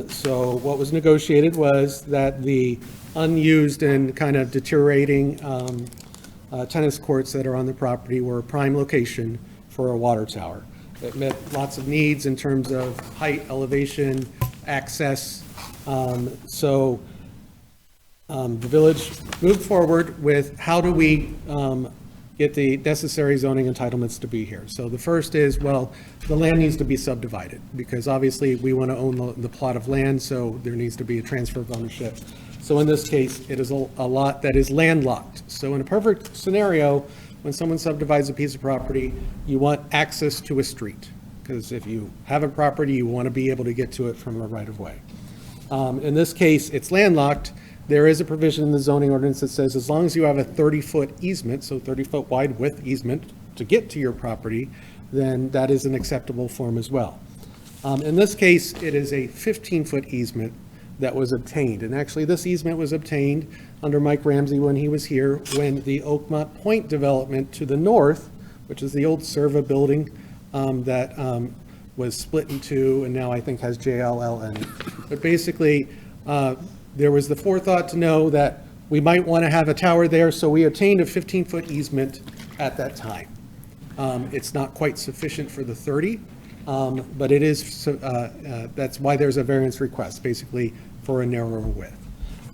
So what was negotiated was that the unused and kind of deteriorating tennis courts that are on the property were a prime location for a water tower. It met lots of needs in terms of height, elevation, access. So the village moved forward with how do we get the necessary zoning entitlements to be here. So the first is, well, the land needs to be subdivided because obviously we want to own the plot of land, so there needs to be a transfer of ownership. So in this case, it is a lot that is landlocked. So in a perfect scenario, when someone subdivides a piece of property, you want access to a street because if you have a property, you want to be able to get to it from a right-of-way. In this case, it's landlocked. There is a provision in the zoning ordinance that says as long as you have a 30-foot easement, so 30-foot wide width easement to get to your property, then that is an acceptable form as well. In this case, it is a 15-foot easement that was obtained. And actually, this easement was obtained under Mike Ramsey when he was here, when the Oakmont Point development to the north, which is the old Serva building that was split in two and now I think has JLL in it. But basically, there was the forethought to know that we might want to have a tower there, so we obtained a 15-foot easement at that time. It's not quite sufficient for the 30, but it is, that's why there's a variance request, basically for a narrower width.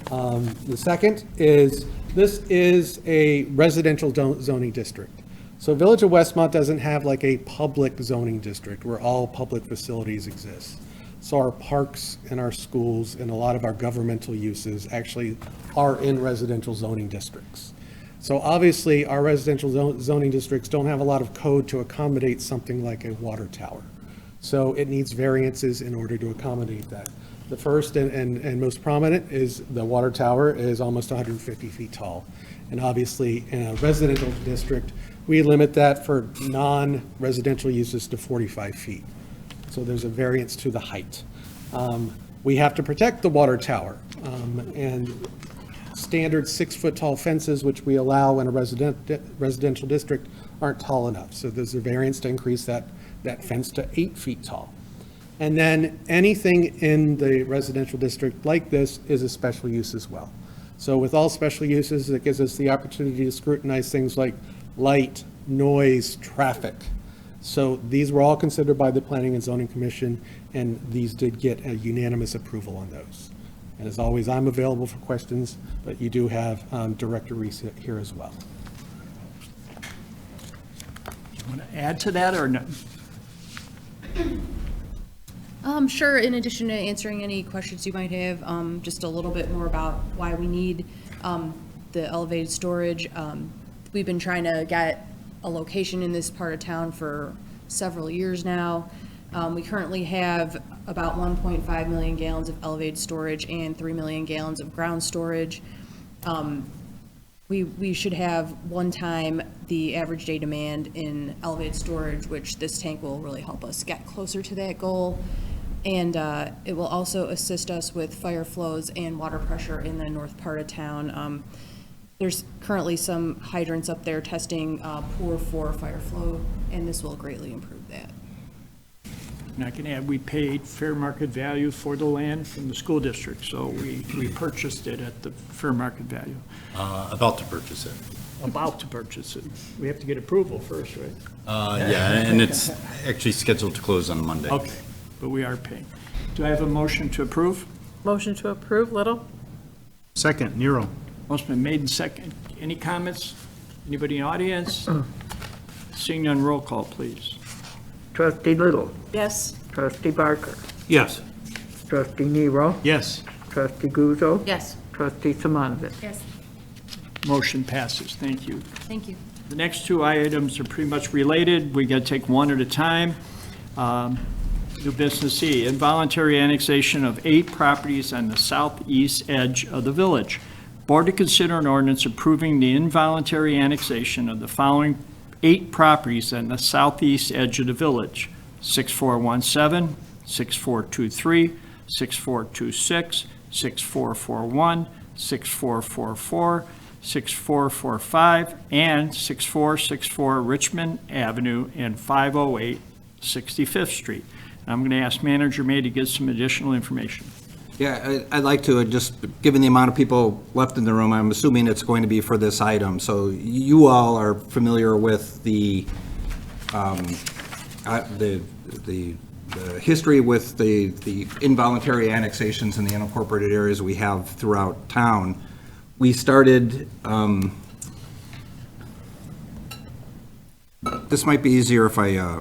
The second is, this is a residential zoning district. So Village of Westmont doesn't have like a public zoning district where all public facilities exist. So our parks and our schools and a lot of our governmental uses actually are in residential zoning districts. So obviously, our residential zoning districts don't have a lot of code to accommodate something like a water tower. So it needs variances in order to accommodate that. The first and most prominent is the water tower is almost 150 feet tall. And obviously, in a residential district, we limit that for non-residential uses to 45 feet. So there's a variance to the height. We have to protect the water tower, and standard 6-foot tall fences, which we allow in a residential district, aren't tall enough. So there's a variance to increase that fence to 8 feet tall. And then anything in the residential district like this is a special use as well. So with all special uses, it gives us the opportunity to scrutinize things like light, noise, traffic. So these were all considered by the Planning and Zoning Commission, and these did get a unanimous approval on those. And as always, I'm available for questions, but you do have Director Reese here as well. You want to add to that or no? Sure, in addition to answering any questions you might have, just a little bit more about why we need the elevated storage. We've been trying to get a location in this part of town for several years now. We currently have about 1.5 million gallons of elevated storage and 3 million gallons of ground storage. We should have one time the average day demand in elevated storage, which this tank will really help us get closer to that goal. And it will also assist us with fire flows and water pressure in the north part of town. There's currently some hydrants up there testing poor for fire flow, and this will greatly improve that. And I can add, we paid fair market value for the land from the school district, so we purchased it at the fair market value. About to purchase it. About to purchase it. We have to get approval first, right? Yeah, and it's actually scheduled to close on Monday. Okay, but we are paying. Do I have a motion to approve? Motion to approve, Little? Second, Nero. Motion been made and second. Any comments? Anybody in the audience? Seeing none, roll call, please. Trustee Little. Yes. Trustee Barker. Yes. Trustee Nero. Yes. Trustee Guzzo. Yes. Trustee Simanovich. Yes. Motion passes. Thank you. Thank you. The next two items are pretty much related. We got to take one at a time. New business E, involuntary annexation of 8 properties on the southeast edge of the village. Board to consider an ordinance approving the involuntary annexation of the following 8 properties on the southeast edge of the village: 6417, 6423, 6426, 6441, 6444, 6445, and 6464 Richmond Avenue and 508 65th Street. I'm going to ask Manager May to give some additional information. Yeah, I'd like to, just given the amount of people left in the room, I'm assuming it's going to be for this item. So you all are familiar with the history with the involuntary annexations in the unincorporated areas we have throughout town. We started, this might be easier if I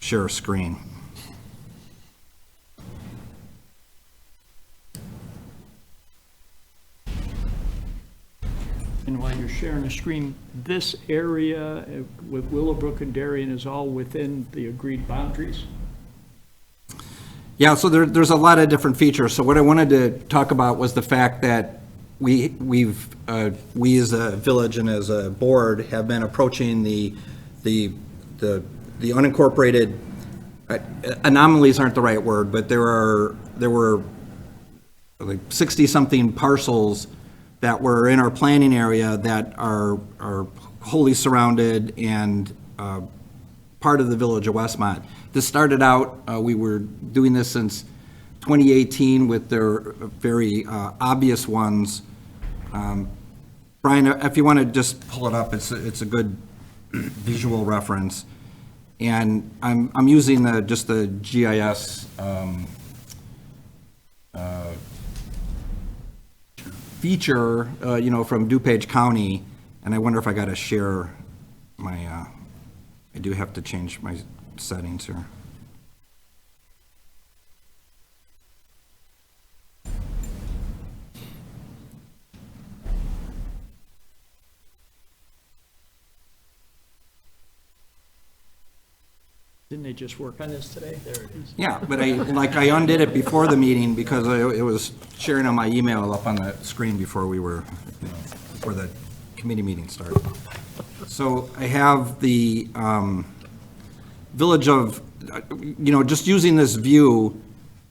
share a screen. And while you're sharing the screen, this area with Willowbrook and Darien is all within the agreed boundaries? Yeah, so there's a lot of different features. So what I wanted to talk about was the fact that we as a village and as a board have been approaching the unincorporated, anomalies aren't the right word, but there were like 60-something parcels that were in our planning area that are wholly surrounded and part of the village of Westmont. This started out, we were doing this since 2018 with their very obvious ones. Brian, if you want to just pull it up, it's a good visual reference. And I'm using just the GIS feature, from DuPage County, and I wonder if I got to share my, I do have to change my settings here. Didn't they just work on this today? There it is. Yeah, but I undid it before the meeting because it was sharing on my email up on the screen before before the committee meeting started. So I have the village of, just using this view,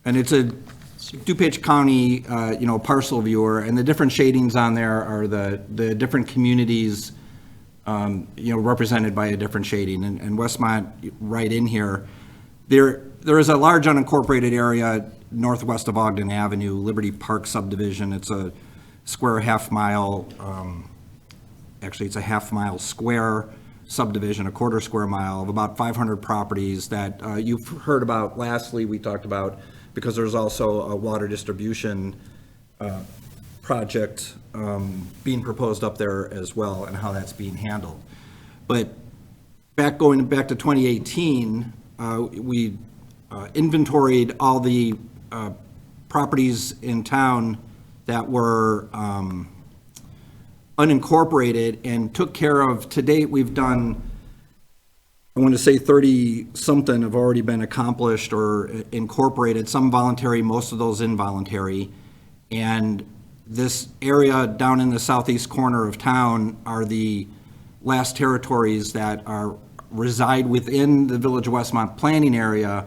and it's a DuPage County, parcel viewer, and the different shadings on there are the different communities represented by a different shading, and Westmont right in here. There is a large unincorporated area northwest of Ogden Avenue, Liberty Park subdivision. It's a square half-mile, actually it's a half-mile square subdivision, a quarter square mile of about 500 properties that you've heard about. Lastly, we talked about, because there's also a water distribution project being proposed up there as well, and how that's being handled. But going back to 2018, we inventoried all the properties in town that were unincorporated and took care of. To date, we've done, I want to say 30-something have already been accomplished or incorporated, some voluntary, most of those involuntary. And this area down in the southeast corner of town are the last territories that reside within the Village of Westmont planning area,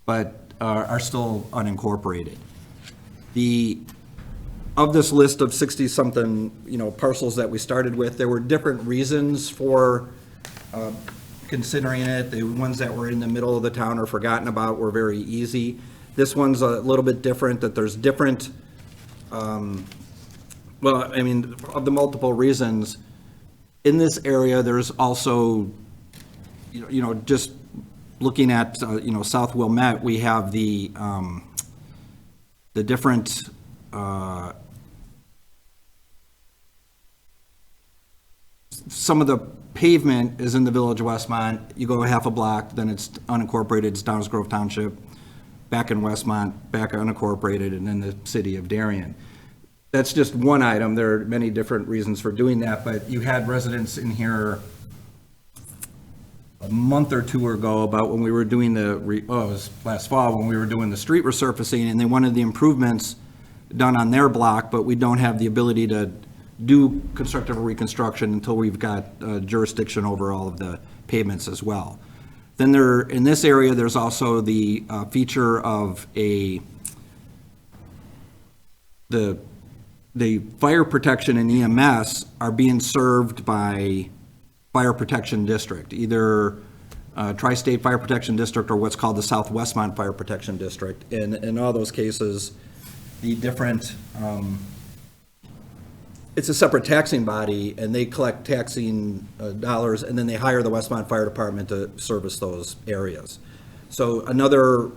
but are still unincorporated. Of this list of 60-something, parcels that we started with, there were different reasons for considering it. The ones that were in the middle of the town or forgotten about were very easy. This one's a little bit different, that there's different, of the multiple reasons, in this area, there's also, just looking at, South Wilmette, we have the different, some of the pavement is in the village of Westmont. You go half a block, then it's unincorporated, it's Downs Grove Township, back in Westmont, back unincorporated, and then the city of Darien. That's just one item. There are many different reasons for doing that, but you had residents in here a month or two ago about when we were doing it was last fall, when we were doing the street resurfacing, and they wanted the improvements done on their block, but we don't have the ability to do constructive reconstruction until we've got jurisdiction over all of the pavements as well. Then in this area, there's also the feature of the fire protection and EMS are being served by Fire Protection District, either Tri-State Fire Protection District or what's called the South Westmont Fire Protection District. And in all those cases, the different, it's a separate taxing body, and they collect taxing dollars, and then they hire the Westmont Fire Department to service those areas. So another,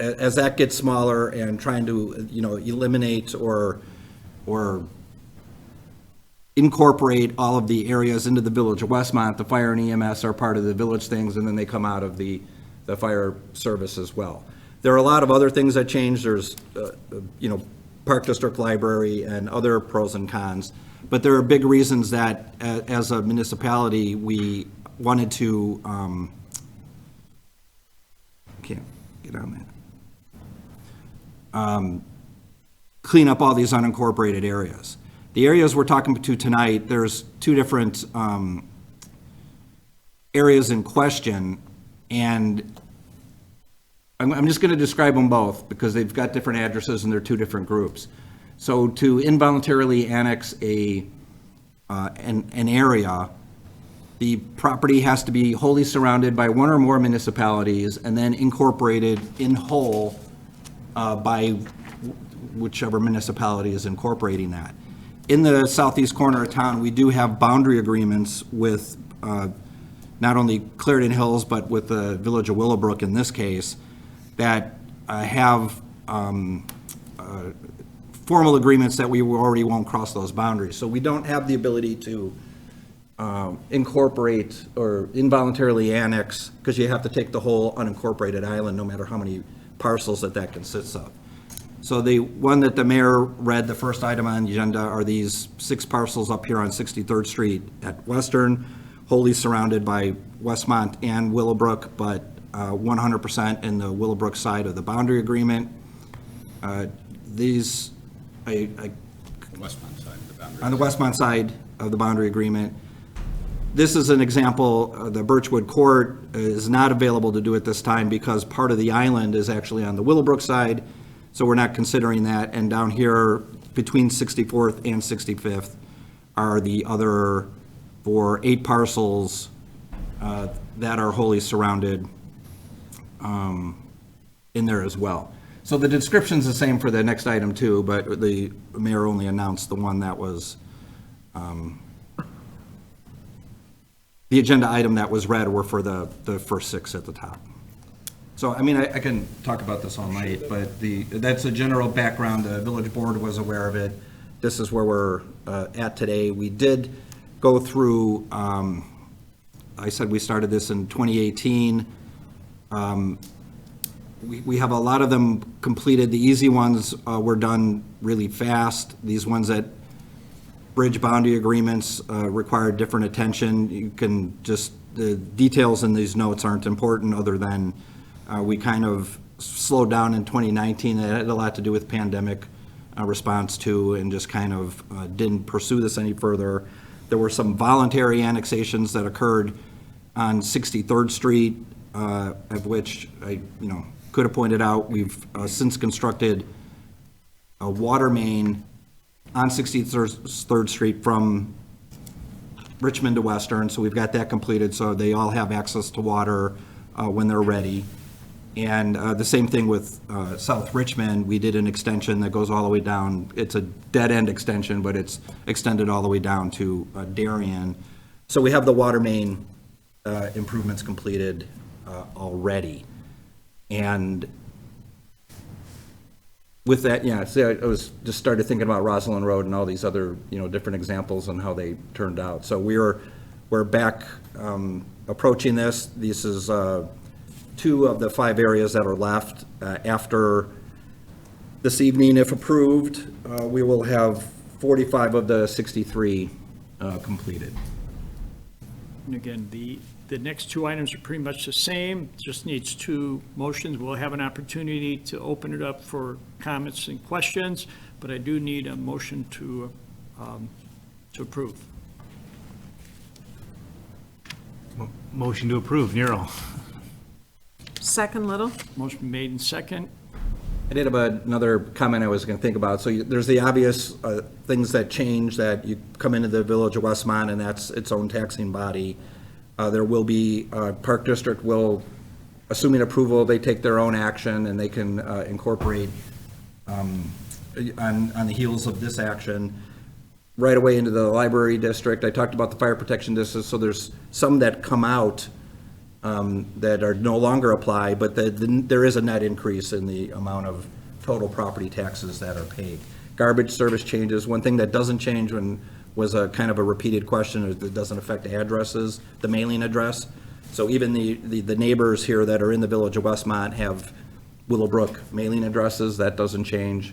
as that gets smaller and trying to, eliminate or incorporate all of the areas into the village of Westmont, the fire and EMS are part of the village things, and then they come out of the fire service as well. There are a lot of other things that change. There's, Park District Library and other pros and cons. But there are big reasons that as a municipality, we wanted to, can't get on that. Clean up all these unincorporated areas. The areas we're talking to tonight, there's two different areas in question, and I'm just going to describe them both because they've got different addresses and they're two different groups. So to involuntarily annex an area, the property has to be wholly surrounded by one or more municipalities and then incorporated in whole by whichever municipality is incorporating that. In the southeast corner of town, we do have boundary agreements with not only Clarendon Hills, but with the village of Willowbrook in this case, that have formal agreements that we already won't cross those boundaries. So we don't have the ability to incorporate or involuntarily annex, because you have to take the whole unincorporated island, no matter how many parcels that consists of. So the one that the mayor read, the first item on the agenda, are these 6 parcels up here on 63rd Street at Western, wholly surrounded by Westmont and Willowbrook, but 100% in the Willowbrook side of the boundary agreement. These, Westmont side of the boundary. on the Westmont side of the boundary agreement. This is an example, the Birchwood Court is not available to do at this time because part of the island is actually on the Willowbrook side, so we're not considering that. And down here, between 64th and 65th, are the other 8 parcels that are wholly surrounded in there as well. So the description's the same for the next item too, but the mayor only announced the one that was, the agenda item that was read were for the first 6 at the top. So, I mean, I can talk about this all night, but that's a general background. The village board was aware of it. This is where we're at today. We did go through, I said we started this in 2018. We have a lot of them completed. The easy ones were done really fast. These ones that bridge boundary agreements require different attention. You can just, the details in these notes aren't important other than we kind of slowed down in 2019. It had a lot to do with pandemic response to, and just kind of didn't pursue this any further. There were some voluntary annexations that occurred on 63rd Street, of which could have pointed out, we've since constructed a water main on 63rd Street from Richmond to Western, so we've got that completed, so they all have access to water when they're ready. And the same thing with South Richmond, we did an extension that goes all the way down. It's a dead-end extension, but it's extended all the way down to Darien. So we have the water main improvements completed already. And with that, yeah, see, I was just started thinking about Rosalind Road and all these other, different examples and how they turned out. So we're back approaching this. This is 2 of the 5 areas that are left. After this evening, if approved, we will have 45 of the 63 completed. And again, the next 2 items are pretty much the same, just needs 2 motions. We'll have an opportunity to open it up for comments and questions, but I do need a motion to approve. Motion to approve, Nero. Second, Little. Motion made and second. I did have another comment I was going to think about. So there's the obvious things that change, that you come into the Village of Westmont and that's its own taxing body. There will be, Park District will, assuming approval, they take their own action and they can incorporate on the heels of this action right away into the library district. I talked about the fire protection district, so there's some that come out that are no longer apply, but there is a net increase in the amount of total property taxes that are paid. Garbage service changes. One thing that doesn't change was a kind of a repeated question, that doesn't affect addresses, the mailing address. So even the neighbors here that are in the Village of Westmont have Willowbrook mailing addresses. That doesn't change.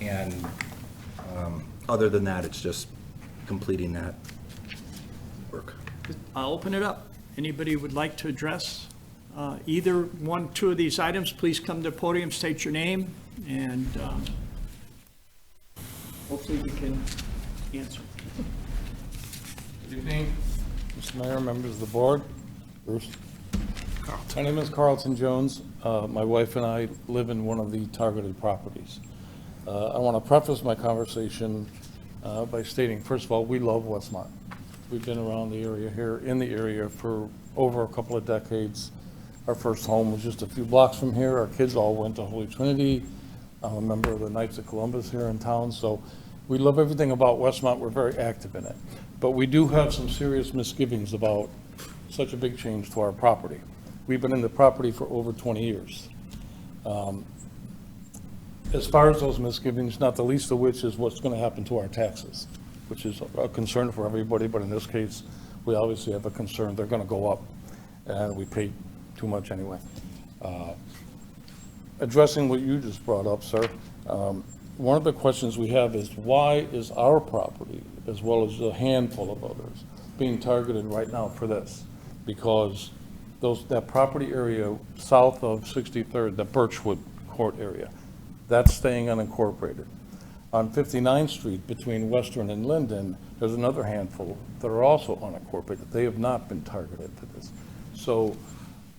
And other than that, it's just completing that work. I'll open it up. Anybody would like to address either 1, 2 of these items, please come to the podium, state your name, and hopefully we can answer. Good evening, Mr. Mayor, members of the board. Bruce. My name is Carlton Jones. My wife and I live in one of the targeted properties. I want to preface my conversation by stating, first of all, we love Westmont. We've been around the area here, in the area, for over a couple of decades. Our first home was just a few blocks from here. Our kids all went to Holy Trinity. I'm a member of the Knights of Columbus here in town, so we love everything about Westmont. We're very active in it. But we do have some serious misgivings about such a big change to our property. We've been in the property for over 20 years. As far as those misgivings, not the least of which is what's going to happen to our taxes, which is a concern for everybody, but in this case, we obviously have a concern. They're going to go up, and we pay too much anyway. Addressing what you just brought up, sir, one of the questions we have is, why is our property, as well as a handful of others, being targeted right now for this? Because that property area south of 63rd, the Birchwood Court area, that's staying unincorporated. On 59th Street, between Western and Linden, there's another handful that are also unincorporated. They have not been targeted for this. So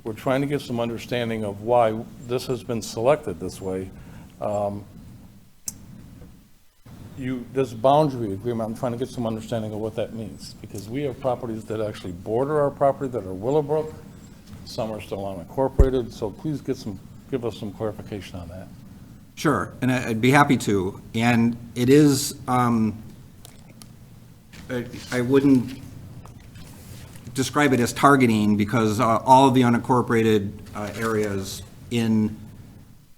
we're trying to get some understanding of why this has been selected this way. This boundary agreement, I'm trying to get some understanding of what that means, because we have properties that actually border our property that are Willowbrook. Some are still unincorporated, so please give us some clarification on that. Sure, and I'd be happy to. And it is, I wouldn't describe it as targeting, because all of the unincorporated areas in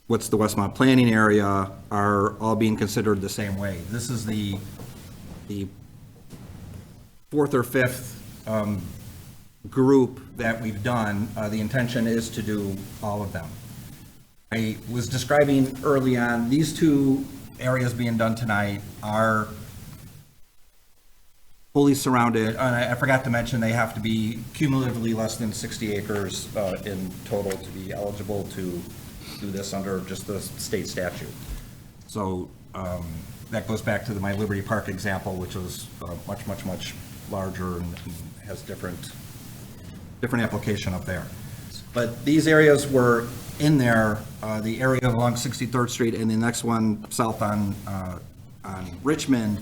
what's the Westmont planning area are all being considered the same way. This is the 4th or 5th group that we've done. The intention is to do all of them. I was describing early on, these 2 areas being done tonight are fully surrounded, and I forgot to mention they have to be cumulatively less than 60 acres in total to be eligible to do this under just the state statute. So that goes back to my Liberty Park example, which was much, much, much larger and has different application up there. But these areas were in there, the area along 63rd Street and the next one south on Richmond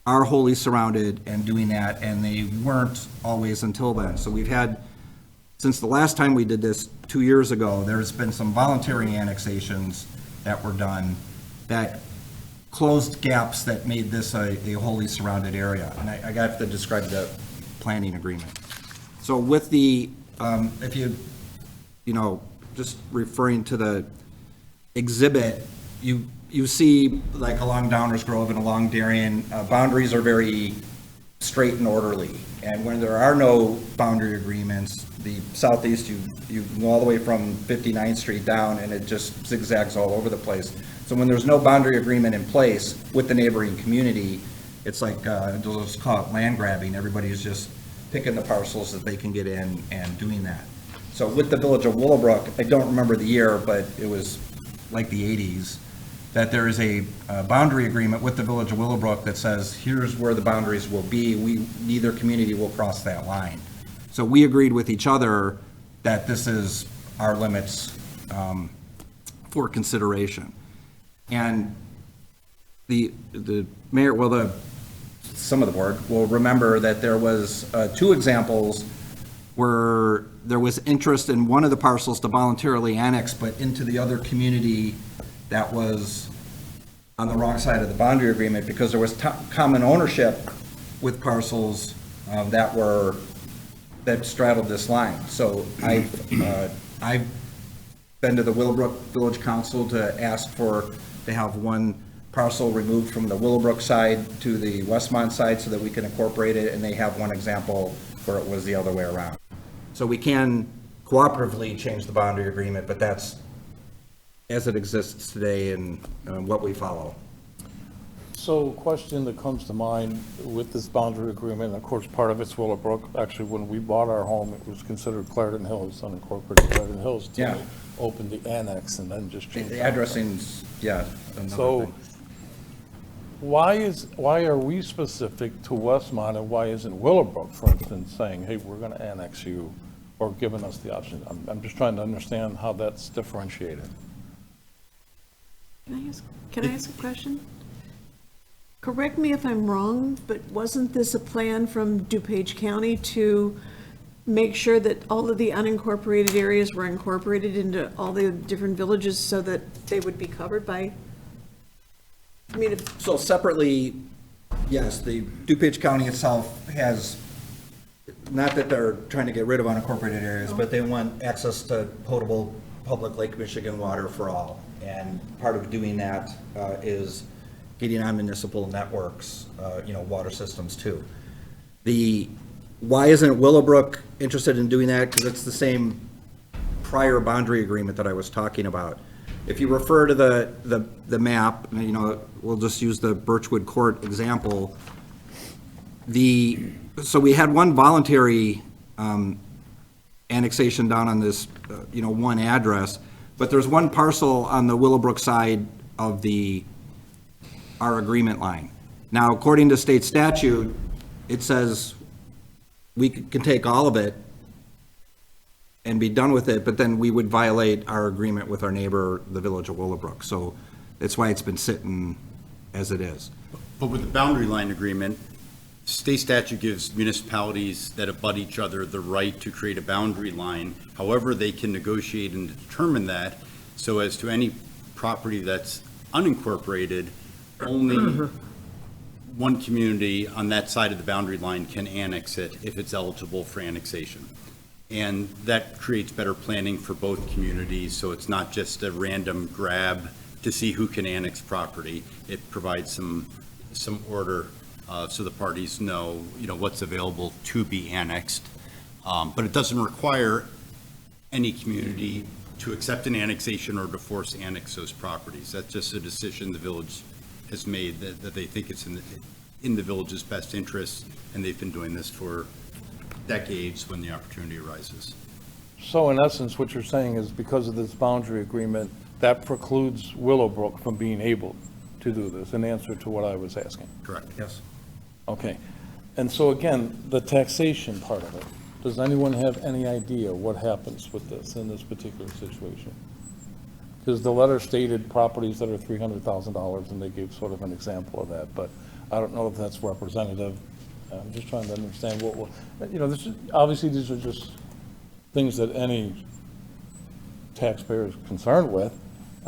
are wholly surrounded and doing that, and they weren't always until then. So we've had, since the last time we did this 2 years ago, there's been some voluntary annexations that were done that closed gaps that made this a wholly surrounded area. And I got to describe the planning agreement. So with the, if you just referring to the exhibit, you see like along Downers Grove and along Darien, boundaries are very straight and orderly. And when there are no boundary agreements, the southeast, you go all the way from 59th Street down and it just zigzags all over the place. So when there's no boundary agreement in place with the neighboring community, it's like, they'll just call it land grabbing. Everybody's just picking the parcels that they can get in and doing that. So with the Village of Willowbrook, I don't remember the year, but it was like the 80s, that there is a boundary agreement with the Village of Willowbrook that says, here's where the boundaries will be. Neither community will cross that line. So we agreed with each other that this is our limits for consideration. And the mayor, some of the board will remember that there was 2 examples where there was interest in one of the parcels to voluntarily annex, but into the other community that was on the wrong side of the boundary agreement, because there was common ownership with parcels that straddled this line. So I've been to the Willowbrook Village Council to ask to have one parcel removed from the Willowbrook side to the Westmont side so that we can incorporate it, and they have one example where it was the other way around. So we can cooperatively change the boundary agreement, but that's as it exists today and what we follow. So question that comes to mind with this boundary agreement, of course, part of it's Willowbrook. Actually, when we bought our home, it was considered Clarendon Hills, unincorporated Clarendon Hills. Yeah. They opened the annex and then just changed. The addressing's, yeah. So why are we specific to Westmont and why isn't Willowbrook, for instance, saying, hey, we're going to annex you, or giving us the option? I'm just trying to understand how that's differentiated. Can I ask a question? Correct me if I'm wrong, but wasn't this a plan from DuPage County to make sure that all of the unincorporated areas were incorporated into all the different villages so that they would be covered by? So separately, yes, the DuPage County itself has, not that they're trying to get rid of unincorporated areas, but they want access to potable public Lake Michigan water for all. And part of doing that is getting on municipal networks, water systems too. Why isn't Willowbrook interested in doing that? Because it's the same prior boundary agreement that I was talking about. If you refer to the map, we'll just use the Birchwood Court example. So we had one voluntary annexation down on this, one address, but there's one parcel on the Willowbrook side of our agreement line. Now, according to state statute, it says we can take all of it and be done with it, but then we would violate our agreement with our neighbor, the Village of Willowbrook. So that's why it's been sitting as it is. But with the boundary line agreement, state statute gives municipalities that abut each other the right to create a boundary line. However, they can negotiate and determine that so as to any property that's unincorporated, only one community on that side of the boundary line can annex it if it's eligible for annexation. And that creates better planning for both communities, so it's not just a random grab to see who can annex property. It provides some order so the parties know, what's available to be annexed. But it doesn't require any community to accept an annexation or to force annex those properties. That's just a decision the village has made that they think it's in the village's best interest, and they've been doing this for decades when the opportunity arises. So in essence, what you're saying is because of this boundary agreement, that precludes Willowbrook from being able to do this, in answer to what I was asking? Correct. Yes. Okay. And so again, the taxation part of it. Does anyone have any idea what happens with this in this particular situation? Because the letter stated properties that are $300,000, and they gave sort of an example of that, but I don't know if that's representative. I'm just trying to understand this is, obviously, these are just things that any taxpayer is concerned with.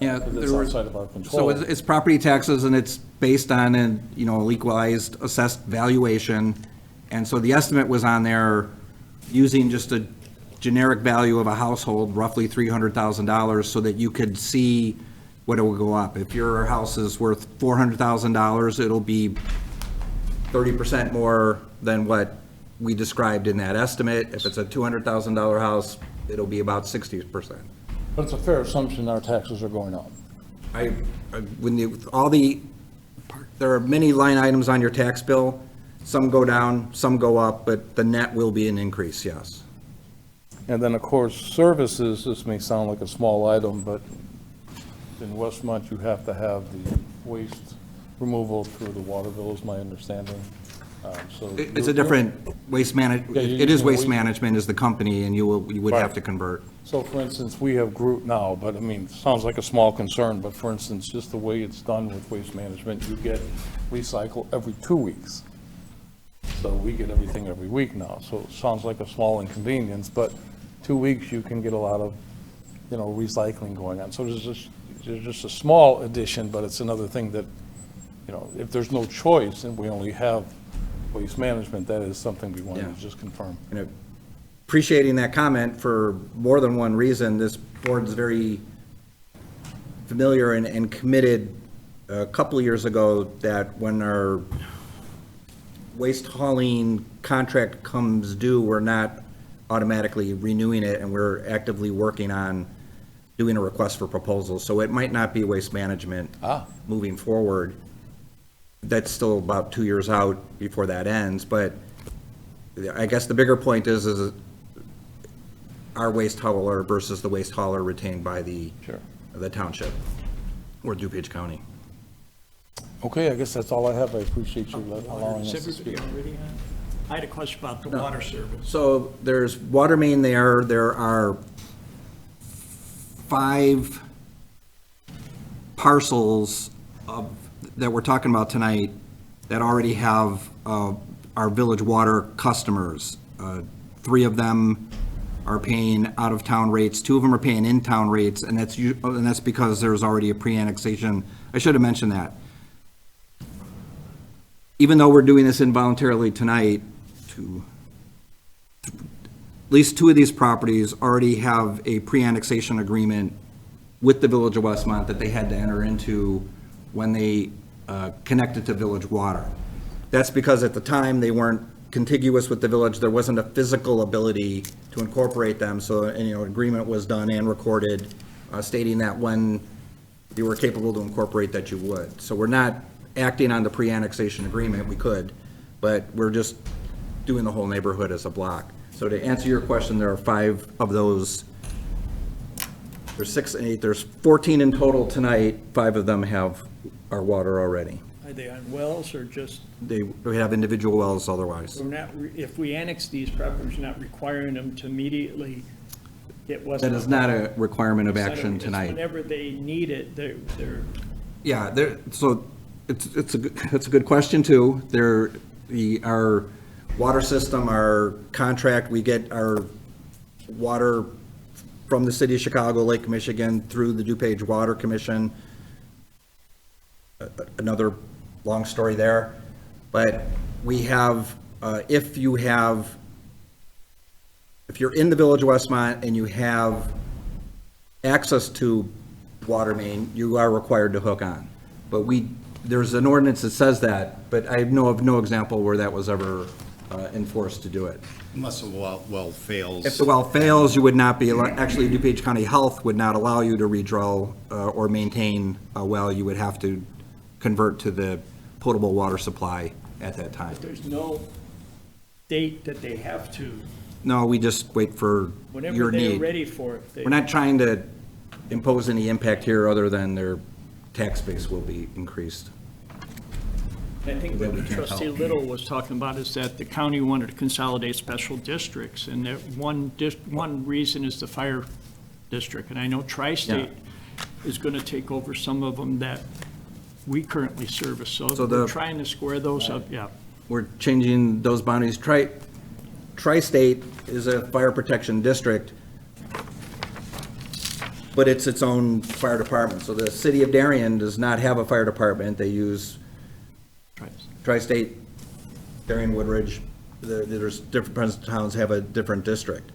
Yeah, Because it's outside of our so control. it's property taxes, and it's based on an equalized assessed valuation. And so the estimate was on there using just a generic value of a household, roughly $300,000, so that you could see what it would go up. If your house is worth $400,000, it'll be 30% more than what we described in that estimate. If it's a $200,000 house, it'll be about 60%. But it's a fair assumption our taxes are going up. There are many line items on your tax bill. Some go down, some go up, but the net will be an increase, yes. And then, of course, services, this may sound like a small item, but in Westmont, you have to have the waste removal through the water bill, is my understanding. It's a different waste management. It is Waste Management is the company, and you would have to convert. So for instance, we have group now, but I mean, sounds like a small concern, but for instance, just the way it's done with Waste Management, you get recycle every 2 weeks. So we get everything every week now, so it sounds like a small inconvenience, but 2 weeks, you can get a lot of, recycling going on. So there's just a small addition, but it's another thing that, if there's no choice and we only have Waste Management, that is something we wanted to just confirm. And appreciating that comment for more than one reason. This board's very familiar and committed a couple of years ago that when our waste hauling contract comes due, we're not automatically renewing it, and we're actively working on doing a request for proposals. So it might not be Waste Management moving forward. That's still about 2 years out before that ends, but I guess the bigger point is our waste hauler versus the waste hauler retained by the township or DuPage County. Okay, I guess that's all I have. I appreciate you allowing us Is to speak. everybody already on? I had a question about the water service. So there's water main there. There are 5 parcels that we're talking about tonight that already have our village water customers. 3 of them are paying out-of-town rates. 2 of them are paying in-town rates, and that's because there's already a pre-annexation. I should have mentioned that. Even though we're doing this involuntarily tonight, at least 2 of these properties already have a pre-annexation agreement with the Village of Westmont that they had to enter into when they connected to village water. That's because at the time they weren't contiguous with the village. There wasn't a physical ability to incorporate them, so an agreement was done and recorded stating that when you were capable to incorporate that you would. So we're not acting on the pre-annexation agreement. We could, but we're just doing the whole neighborhood as a block. So to answer your question, there are 5 of those. There's 6 and 8. There's 14 in total tonight. 5 of them have our water already. Are they on wells or just, We have individual wells otherwise. we're not, if we annex these properties, we're not requiring them to immediately get Westmont? That is not a requirement of action It's tonight. whenever they need it, they're, Yeah, so it's a good question too. Our water system, our contract, we get our water from the city of Chicago, Lake Michigan, through the DuPage Water Commission. Another long story there. But we have, if you're in the Village of Westmont and you have access to water main, you are required to hook on. But there's an ordinance that says that, but I know of no example where that was ever enforced to do it. Unless the well fails. If the well fails, you would not be, actually DuPage County Health would not allow you to redraw or maintain a well. You would have to convert to the potable water supply at that time. there's no date that they have to, No, we just wait for whenever your they're need. ready for it. We're not trying to impose any impact here other than their tax base will be increased. I think that we what can't Trustee help. Little was talking about is that the county wanted to consolidate special districts, and that one reason is the fire district. And I know Tri-State is going to take over some of them that we currently service, so So we're the- trying to square those up, yeah. We're changing those boundaries. Tri-State is a fire protection district, but it's its own fire department. So the city of Darien does not have a fire department. They use Tri-State, Darien, Woodridge. There's different towns have a different district.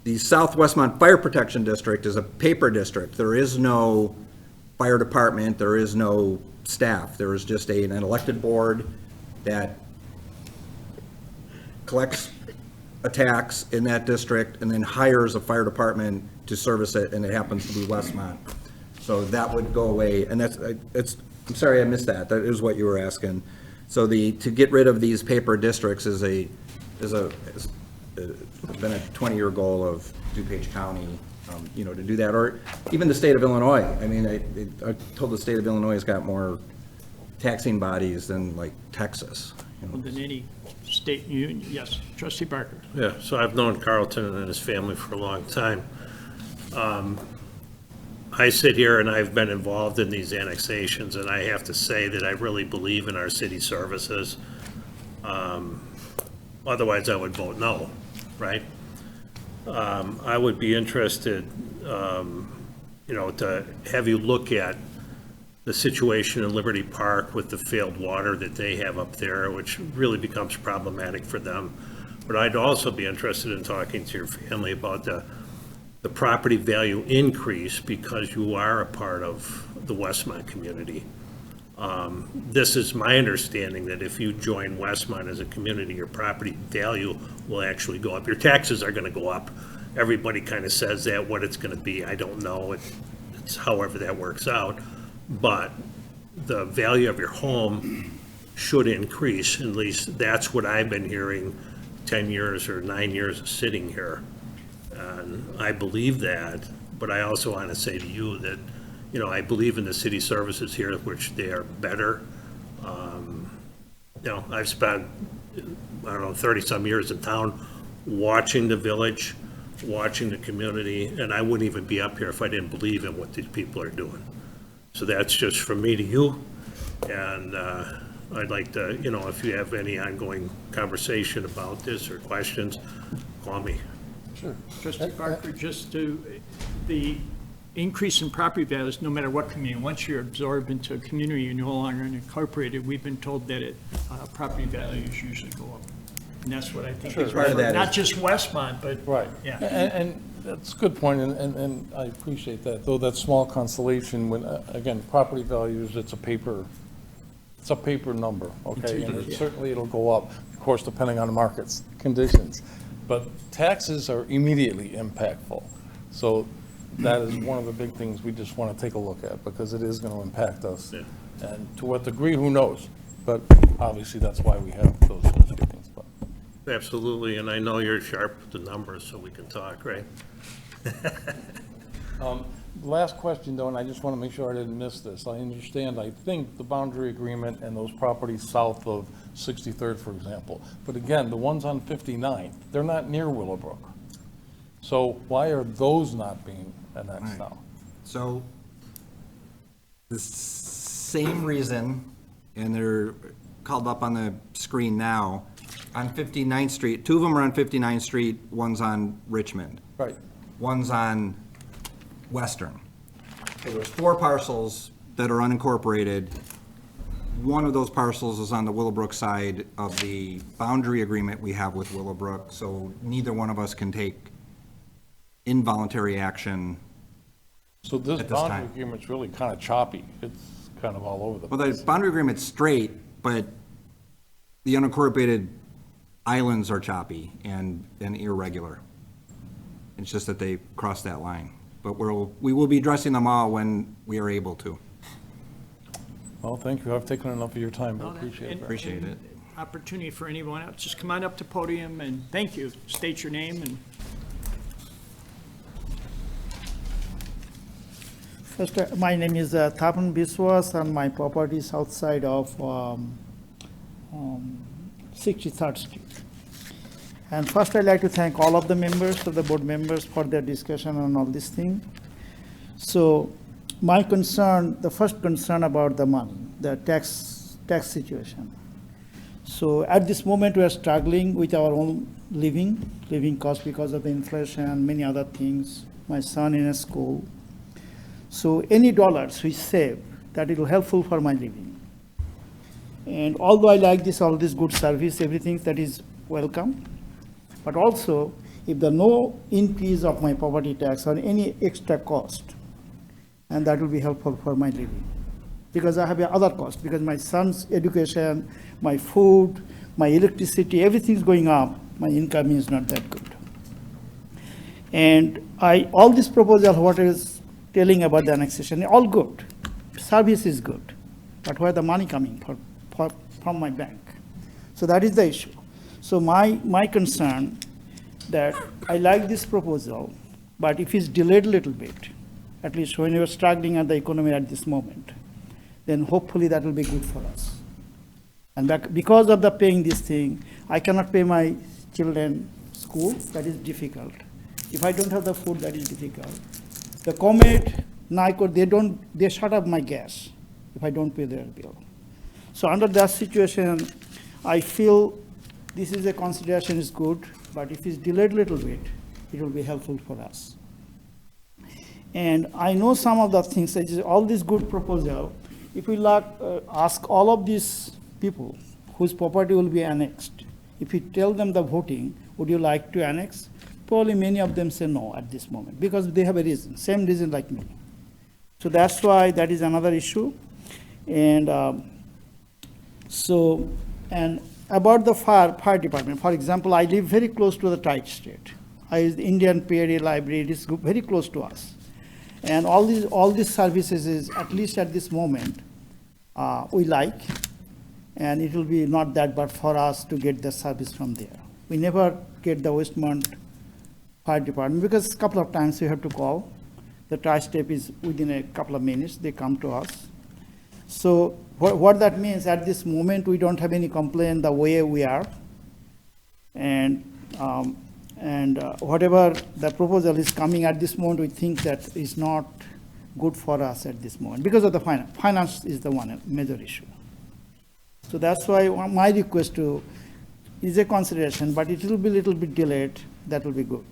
The South Westmont Fire Protection District is a paper district. There is no fire department, there is no staff. There is just an elected board that collects a tax in that district and then hires a fire department to service it, and it happens to be Westmont. So that would go away, and I'm sorry I missed that. That is what you were asking. So to get rid of these paper districts has been a 20-year goal of DuPage County, to do that, or even the state of Illinois. I mean, I told the state of Illinois has got more taxing bodies than like Texas. Than any state union, yes. Trustee Barker. Yeah, so I've known Carlton and his family for a long time. I sit here and I've been involved in these annexations, and I have to say that I really believe in our city services. Otherwise, I would vote no, right? I would be interested, to have you look at the situation in Liberty Park with the failed water that they have up there, which really becomes problematic for them. But I'd also be interested in talking to your family about the property value increase, because you are a part of the Westmont community. This is my understanding, that if you join Westmont as a community, your property value will actually go up. Your taxes are going to go up. Everybody kind of says that. What it's going to be, I don't know. It's however that works out. But the value of your home should increase. At least that's what I've been hearing 10 years or 9 years of sitting here. And I believe that, but I also want to say to you that, I believe in the city services here, which they are better. I've spent, 30-some years in town watching the village, watching the community, and I wouldn't even be up here if I didn't believe in what these people are doing. So that's just from me to you, and I'd like to, if you have any ongoing conversation about this or questions, call me. Sure. Trustee Barker, just the increase in property values, no matter what community, once you're absorbed into a community, you're no longer incorporated, we've been told that property values usually go up. And that's what I think is Part of that not is- just Westmont, but. Right. Yeah. And that's a good point, and I appreciate that, though that small consolation, when, again, property values, it's a paper number, okay? And certainly it'll go up, of course, depending on the market's conditions. But taxes are immediately impactful. So that is one of the big things we just want to take a look at, because it is going to impact us. Yeah. And to what degree, who knows? But obviously, that's why we have those meetings. But Absolutely, and I know you're sharp with the numbers, so we can talk, right? Last question, though, and I just want to make sure I didn't miss this. I understand, I think, the boundary agreement and those properties south of 63rd, for example. But again, the ones on 59, they're not near Willowbrook. So why are those not being annexed now? So, the same reason, and they're called up on the screen now, on 59th Street, two of them are on 59th Street, one's on Richmond. Right. One's on Western. So there's 4 parcels that are unincorporated. One of those parcels is on the Willowbrook side of the boundary agreement we have with Willowbrook, so neither one of us can take involuntary action. So this At this boundary time. agreement's really kind of choppy. It's kind of all over the Well, place. the boundary agreement's straight, but the unincorporated islands are choppy and irregular. It's just that they cross that line. But we will be addressing them all when we are able to. Well, thank you. I've taken enough of your time, but appreciate it. Appreciate it. Opportunity for anyone else, just come on up to podium and thank you, state your name and. First, my name is Tapan Biswas, and my property is outside of 63rd Street. And first, I'd like to thank all of the members of the board members for their discussion on all these things. So, my concern, the first concern about the money, the tax situation. So, at this moment, we are struggling with our own living costs because of the inflation and many other things. My son in a school. So any dollars we save, that it will helpful for my living. And although I like all this good service, everything that is welcome, but also if there no increase of my property tax or any extra cost, and that will be helpful for my living. Because I have other costs, because my son's education, my food, my electricity, everything is going up, my income is not that good. And all this proposal, what is telling about the annexation, all good. Service is good. But where the money coming from my bank? So that is the issue. So my concern that I like this proposal, but if it's delayed a little bit, at least when you're struggling at the economy at this moment, then hopefully that will be good for us. And because of the paying this thing, I cannot pay my children school, that is difficult. If I don't have the food, that is difficult. The Comet, NICO, they shut up my gas if I don't pay their bill. So under that situation, I feel this is a consideration is good, but if it's delayed a little bit, it will be helpful for us. And I know some of the things, such as all this good proposal, if we ask all of these people whose property will be annexed, if we tell them the voting, would you like to annex? Probably many of them say no at this moment, because they have a reason, same reason like me. So that's why that is another issue. And and about the fire department, for example, I live very close to the Tide Street. I use the Indian PRA library, it is very close to us. And all these services is, at least at this moment, we like, and it will be not that bad for us to get the service from there. We never get the Westmont Fire Department, because a couple of times we have to call. The tri-step is within a couple of minutes, they come to us. So what that means, at this moment, we don't have any complaint the way we are. And whatever the proposal is coming at this moment, we think that is not good for us at this moment, because of the finance. Finance is the one major issue. So that's why my request is a consideration, but it will be a little bit delayed, that will be good.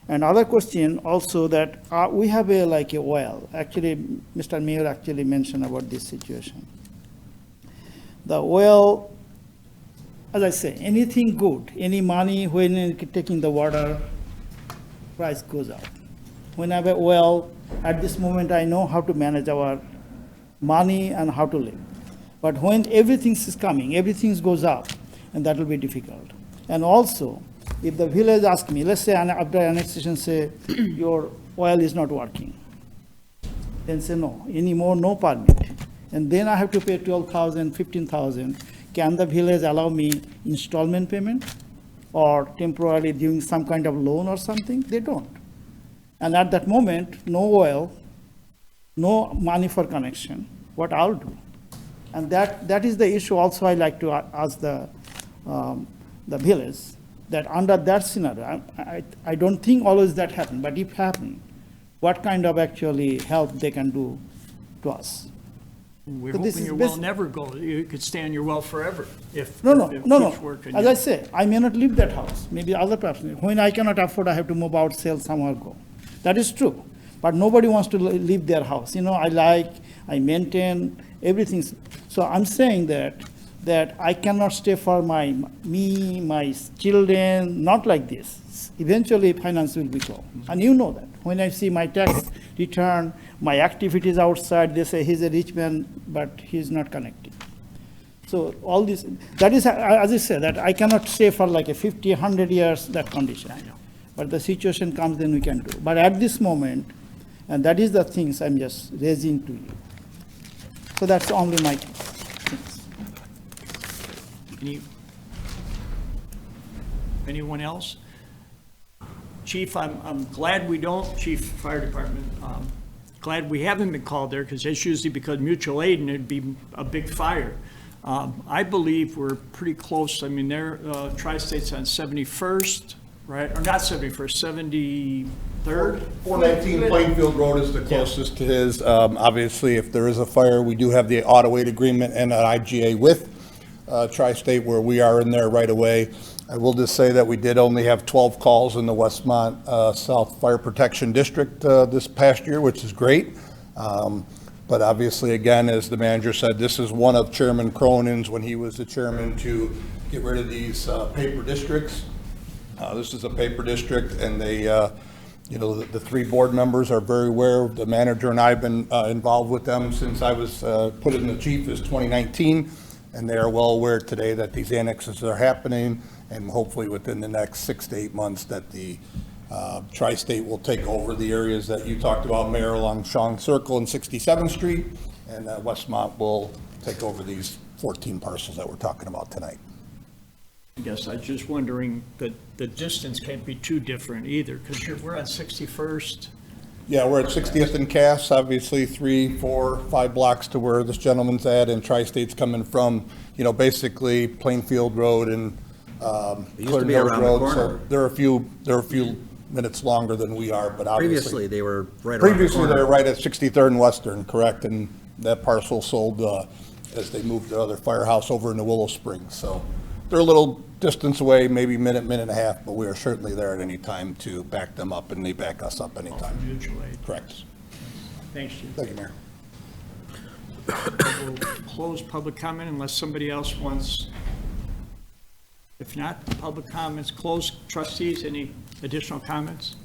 And other question also that we have a oil. Actually, Mr. Mayor actually mentioned about this situation. The oil, as I say, anything good, any money, when taking the water, price goes up. When I have oil, at this moment, I know how to manage our money and how to live. But when everything is coming, everything goes up, and that will be difficult. And also, if the village asks me, let's say after annexation, say your oil is not working, then say no, anymore, no permit. And then I have to pay 12,000, 15,000. Can the village allow me installment payment or temporarily doing some kind of loan or something? They don't. And at that moment, no oil, no money for connection, what I'll do. And that is the issue also I like to ask the village, that under that scenario, I don't think always that happen, but if happen, what kind of actually help they can do to us? We're So this hoping is your well never go, you could stay in your well forever if No. it keeps working. As I say, I may not leave that house. Maybe other person. When I cannot afford, I have to move out, sell, somewhere go. That is true. But nobody wants to leave their house. I maintain everything. So I'm saying that I cannot stay for my children, not like this. Eventually, finance will be low. And you know that. When I see my tax return, my activities outside, they say he's a rich man, but he's not connected. So all this, that is, as I said, that I cannot stay for like a 50, 100 years, that condition. But the situation comes, then we can do. But at this moment, and that is the things I'm just raising to you. So that's only my things. Anyone else? Chief, I'm glad we don't, Chief Fire Department, glad we haven't been called there, because it's usually because mutual aid and it'd be a big fire. I believe we're pretty close. I mean, they're, Tri-State's on 71st, right? Or not 71st, 73rd? 419 Plainfield Road is the closest to his. Obviously, if there is a fire, we do have the auto aid agreement and an IGA with Tri-State where we are in there right away. I will just say that we did only have 12 calls in the Westmont South Fire Protection District this past year, which is great. But obviously, again, as the manager said, this is one of Chairman Cronin's when he was the chairman to get rid of these paper districts. This is a paper district, and they, you know, the three board members are very aware. The manager and I have been involved with them since I was put in the chief as 2019, and they are well aware today that these annexes are happening, and hopefully within the next 6 to 8 months that the Tri-State will take over the areas that you talked about, Mayor, along Shong Circle and 67th Street, and Westmont will take over these 14 parcels that we're talking about tonight. I guess I was just wondering that the distance can't be too different either, because we're on 61st. Yeah, we're at 60th and Cass, obviously 3, 4, 5 blocks to where this gentleman's at, and Tri-State's coming from, you know, basically Plainfield Road and used to be Hills around the Road. corner. So they're a few minutes longer than we are, but obviously. Previously, they were right around the Previously, they corner. were right at 63rd and Western, correct, and that parcel sold as they moved the other firehouse over into Willow Springs. So they're a little distance away, maybe minute and a half, but we are certainly there at any time to back them up, and they back us up anytime. Mutual aid. Correct. Thanks, Chief. Thank you, Mayor. We'll close public comment unless somebody else wants. If not, public comments closed. Trustees, any additional comments?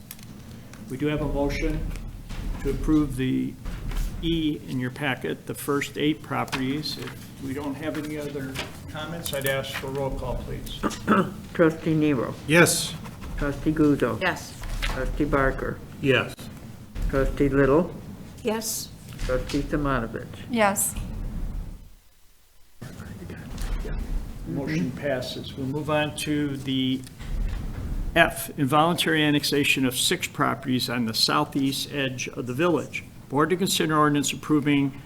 We do have a motion to approve the E in your packet, the first 8 properties. If we don't have any other comments, I'd ask for a roll call, please. Trustee Nero. Yes. Trustee Guzzo. Yes. Trustee Barker. Yes. Trustee Little. Yes. Trustee Simonovich. Yes. Motion passes. We'll move on to the F, involuntary annexation of 6 properties on the southeast edge of the village. Board to consider ordinance approving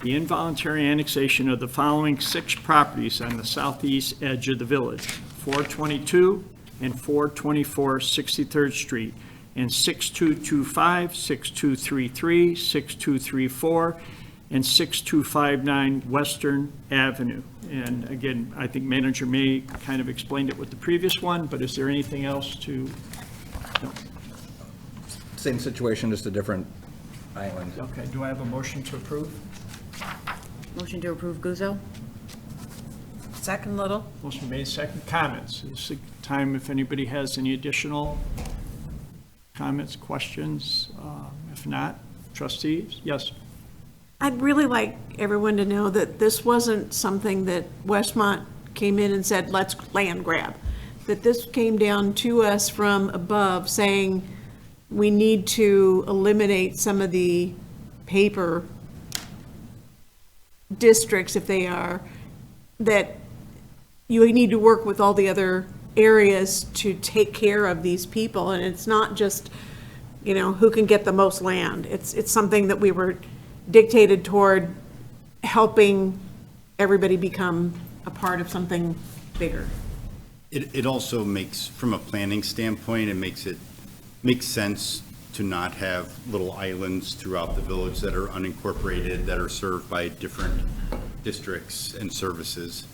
the involuntary annexation of the following 6 properties on the southeast edge of the village: 422 and 424 63rd Street, and 6225, 6233, 6234, and 6259 Western Avenue. And again, I think Manager May kind of explained it with the previous one, but is there anything else to? No. Same situation, just a different island. Okay, do I have a motion to approve? Motion to approve Guzzo? Second Little. Motion made, second. Comments? This is the time if anybody has any additional comments, questions. If not, trustees? Yes. I'd really like everyone to know that this wasn't something that Westmont came in and said, let's land grab. That this came down to us from above saying we need to eliminate some of the paper districts, if they are, that you need to work with all the other areas to take care of these people. And it's not just, you know, who can get the most land. It's something that we were dictated toward helping everybody become a part of something bigger. It also makes, from a planning standpoint, it makes sense to not have little islands throughout the village that are unincorporated, that are served by different districts and services.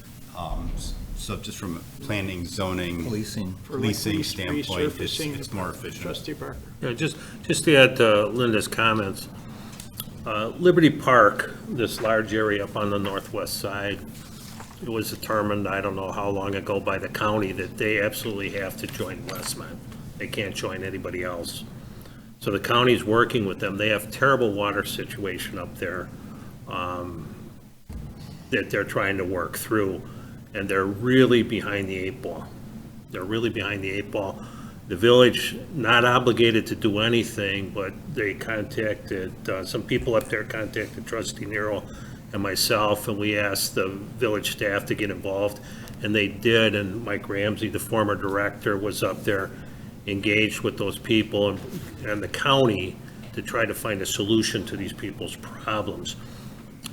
So just from a planning, zoning, Policing. policing standpoint, resurfacing it's more efficient. Trustee Barker. Yeah, just to add to Linda's comments, Liberty Park, this large area up on the northwest side, it was determined, I don't know how long ago, by the county that they absolutely have to join Westmont. They can't join anybody else. So the county's working with them. They have terrible water situation up there that they're trying to work through, and they're really behind the 8 ball. They're really behind the 8 ball. The village, not obligated to do anything, but they contacted, some people up there contacted Trustee Nero and myself, and we asked the village staff to get involved, and they did, and Mike Ramsey, the former director, was up there engaged with those people, and the county to try to find a solution to these people's problems.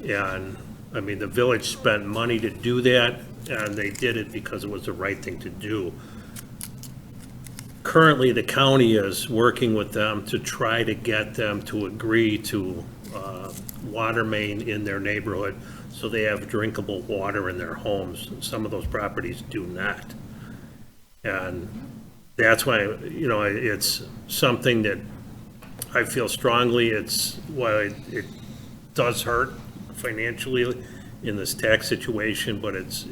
And, I mean, the village spent money to do that, and they did it because it was the right thing to do. Currently, the county is working with them to try to get them to agree to water main in their neighborhood so they have drinkable water in their homes. Some of those properties do not. And that's why, you know, it's something that I feel strongly, it does hurt financially in this tax situation, but it's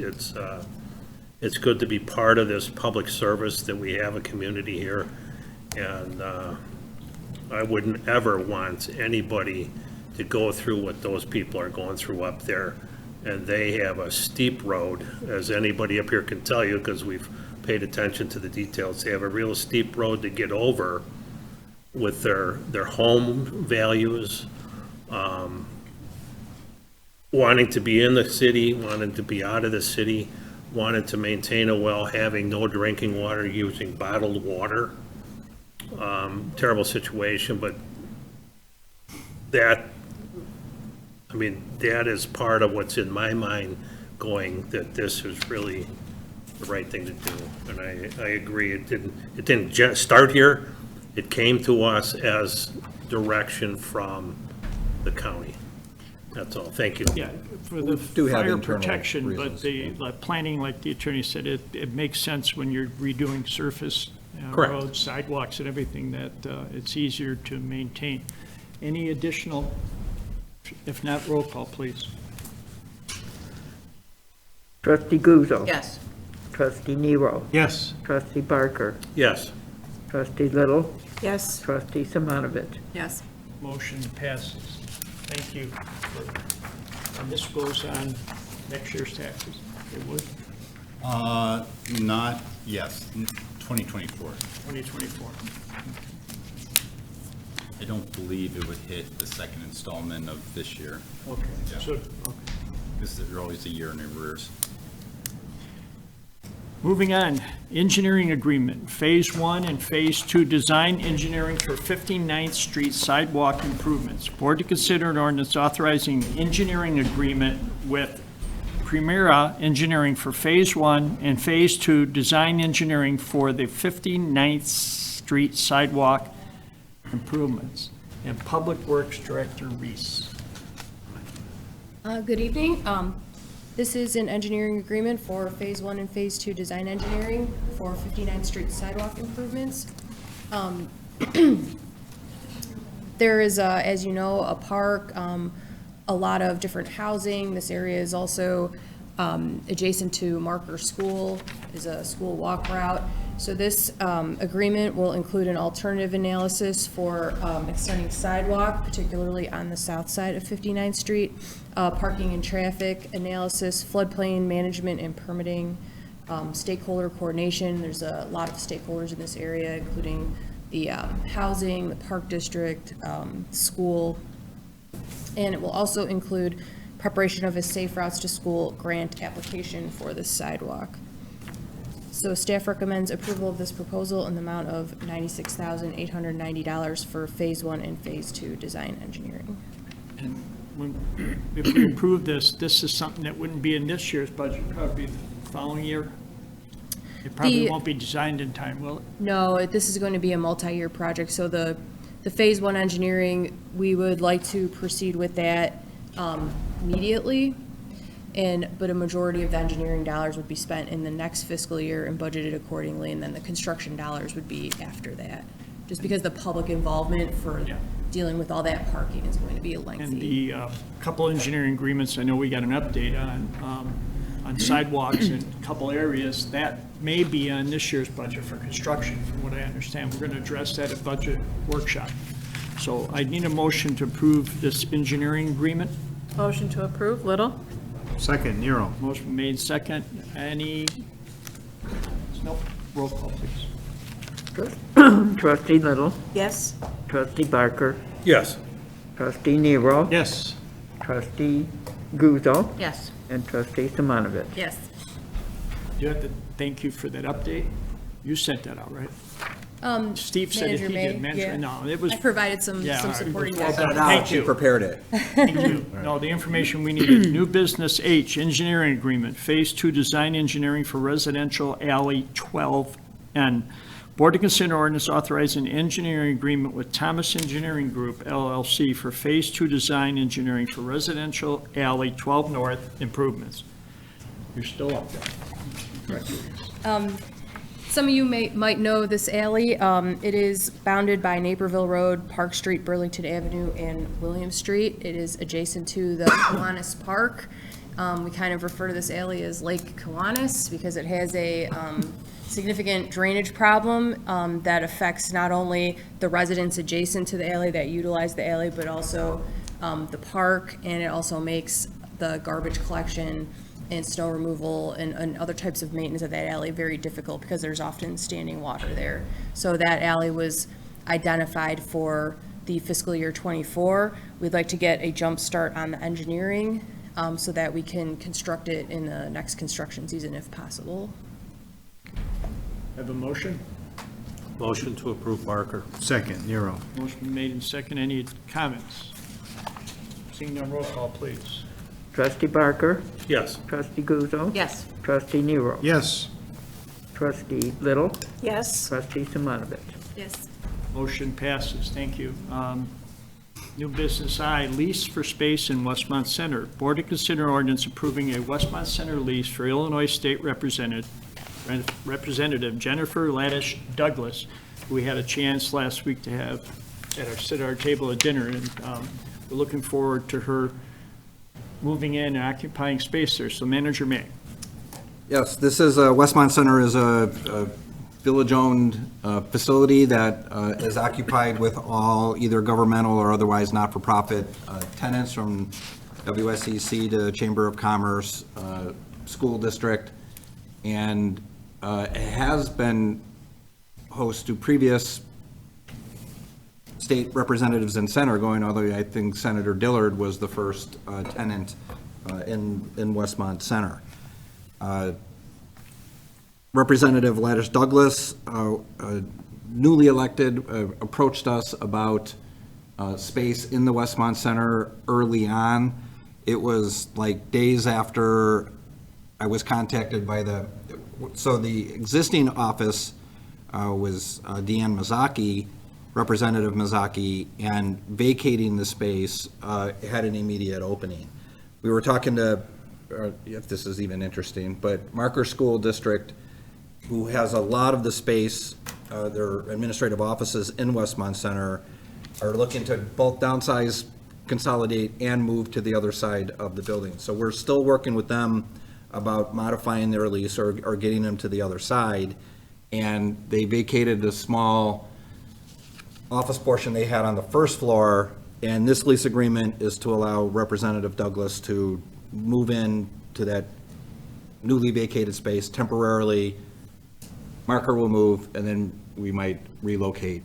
good to be part of this public service, that we have a community here. And I wouldn't ever want anybody to go through what those people are going through up there. And they have a steep road, as anybody up here can tell you, because we've paid attention to the details. They have a real steep road to get over with their home values, wanting to be in the city, wanting to be out of the city, wanted to maintain a well, having no drinking water, using bottled water. Terrible situation, but that is part of what's in my mind, going that this is really the right thing to do. And I agree, it didn't just start here. It came to us as direction from the county. That's all. Thank you. Yeah, for the fire protection, but the planning, like the attorney said, it makes sense when you're redoing surface roads, sidewalks, and everything, that it's easier to maintain. Any additional, if not, roll call, please. Trustee Guzzo. Yes. Trustee Nero. Yes. Trustee Barker. Yes. Trustee Little. Yes. Trustee Simonovich. Yes. Motion passes. Thank you. And this goes on next year's taxes. It would? Not, yes, 2024. 2024. I don't believe it would hit the second installment of this year. Okay. Yeah. So, okay. Because they're always a year in arrears. Moving on, engineering agreement, Phase 1 and Phase 2 design engineering for 59th Street sidewalk improvements. Board to consider an ordinance authorizing engineering agreement with Primera Engineering for Phase 1 and Phase 2 design engineering for the 59th Street sidewalk improvements. And Public Works Director Reese. Good evening. This is an engineering agreement for Phase 1 and Phase 2 design engineering for 59th Street sidewalk improvements. There is, as you know, a park, a lot of different housing. This area is also adjacent to Marker School, is a school walk route. So this agreement will include an alternative analysis for extending sidewalk, particularly on the south side of 59th Street, parking and traffic analysis, floodplain management and permitting, stakeholder coordination. There's a lot of stakeholders in this area, including the housing, the park district, school, and it will also include preparation of a Safe Routes to School grant application for this sidewalk. So staff recommends approval of this proposal in the amount of $96,890 for Phase 1 and Phase 2 design engineering. And if we approve this, this is something that wouldn't be in this year's budget, probably the following year? It probably won't be designed in time, will it? No, this is going to be a multi-year project. So the Phase 1 engineering, we would like to proceed with that immediately. But a majority of the engineering dollars would be spent in the next fiscal year and budgeted accordingly, and then the construction dollars would be after that. Just because the public involvement for dealing with all that parking is going to be lengthy. And the couple engineering agreements, I know we got an update on sidewalks in a couple areas, that may be on this year's budget for construction, from what I understand. We're going to address that at budget workshop. So I need a motion to approve this engineering agreement. Motion to approve, Little. Second, Nero. Motion made second. Any? Nope. Roll call, please. Trustee Little. Yes. Trustee Barker. Yes. Trustee Nero. Yes. Trustee Guzzo. Yes. And Trustee Simonovich. Yes. You have to thank you for that update. You sent that out, right? Steve said he Manager May, did mention, yeah. no, it was. I provided some Yeah, all right, supporting it was well documents. done. Thank She you. prepared it. Thank you. No, the information we needed. New business H, engineering agreement, Phase 2 design engineering for residential alley 12N. Board to consider ordinance authorizing engineering agreement with Thomas Engineering Group LLC for Phase 2 design engineering for residential alley 12 North improvements. You're still up there. Some of you might know this alley. It is bounded by Naperville Road, Park Street, Burlington Avenue, and William Street. It is adjacent to the Kiwanis Park. We kind of refer to this alley as Lake Kiwanis because it has a significant drainage problem that affects not only the residents adjacent to the alley that utilize the alley, but also the park, and it also makes the garbage collection and snow removal and other types of maintenance of that alley very difficult because there's often standing water there. So that alley was identified for the fiscal year '24. We'd like to get a jump start on the engineering so that we can construct it in the next construction season if possible. Have a motion? Motion to approve Barker. Second, Nero. Motion been made and second. Any comments? Seeing none, roll call, please. Trustee Barker? Yes. Trustee Guzzo? Yes. Trustee Nero? Yes. Trustee Little? Yes. Trustee Simonovich? Yes. Motion passes. Thank you. New business I, lease for space in Westmont Center. Board to consider ordinance approving a Westmont Center lease for Illinois State Representative Jennifer Laddish Douglas, who we had a chance last week to have sit at our table at dinner, and we're looking forward to her moving in and occupying space there. So Manager May. Yes, this is, Westmont Center is a village-owned facility that is occupied with all either governmental or otherwise not-for-profit tenants from WSEC to Chamber of Commerce, school district, and it has been host to previous state representatives in center, going all the way, I think Senator Dillard was the first tenant in Westmont Center. Representative Laddish Douglas, newly elected, approached us about space in the Westmont Center early on. It was like days after I was contacted by so the existing office was Deanne Mazzocchi, Representative Mazzocchi, and vacating the space had an immediate opening. We were talking to, if this is even interesting, but Marker School District, who has a lot of the space, their administrative offices in Westmont Center, are looking to both downsize, consolidate, and move to the other side of the building. So we're still working with them about modifying their lease or getting them to the other side. And they vacated the small office portion they had on the first floor, and this lease agreement is to allow Representative Douglas to move in to that newly vacated space temporarily. Marker will move, and then we might relocate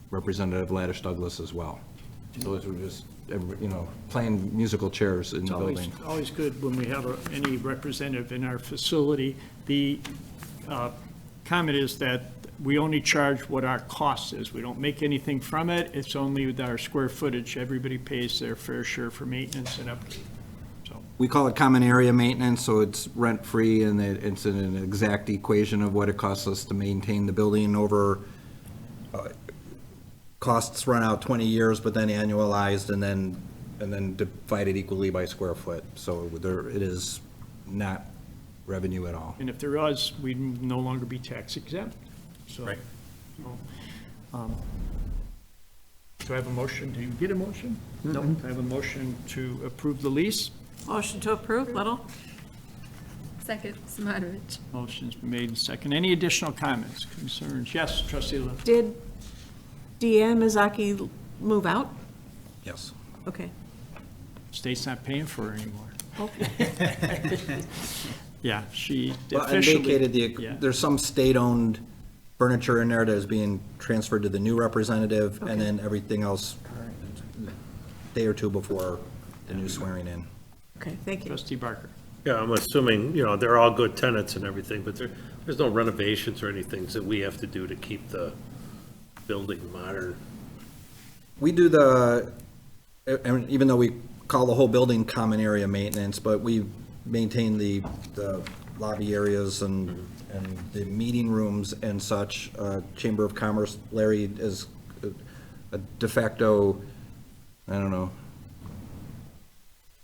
Representative Laddish Douglas as well. So we're just, playing musical chairs in the building. It's always good when we have any representative in our facility. The comment is that we only charge what our cost is. We don't make anything from it. It's only with our square footage. Everybody pays their fair share for maintenance and upkeep. We call it common area maintenance, so it's rent-free, and it's an exact equation of what it costs us to maintain the building over, costs run out 20 years, but then annualized, and then divided equally by square foot. So it is not revenue at all. And if there was, we'd no longer be tax exempt. So, Right. Do I have a motion? Do you get a motion? No. Do I have a motion to approve the lease? Motion to approve, Little? Second, Simonovich. Motion's been made and second. Any additional comments, concerns? Yes, Trustee Little. Did Deanne Mazzocchi move out? Yes. Okay. State's not paying for her anymore. Okay. Yeah, she Well, and officially. vacated there's some state-owned furniture in there that is being transferred to the new representative, and then everything else a day or two before the new swearing in. Okay, thank you. Trustee Barker. Yeah, I'm assuming, they're all good tenants and everything, but there's no renovations or anything that we have to do to keep the building modern? We do the, and even though we call the whole building common area maintenance, but we maintain the lobby areas and the meeting rooms and such. Chamber of Commerce, Larry is a de facto, I don't know,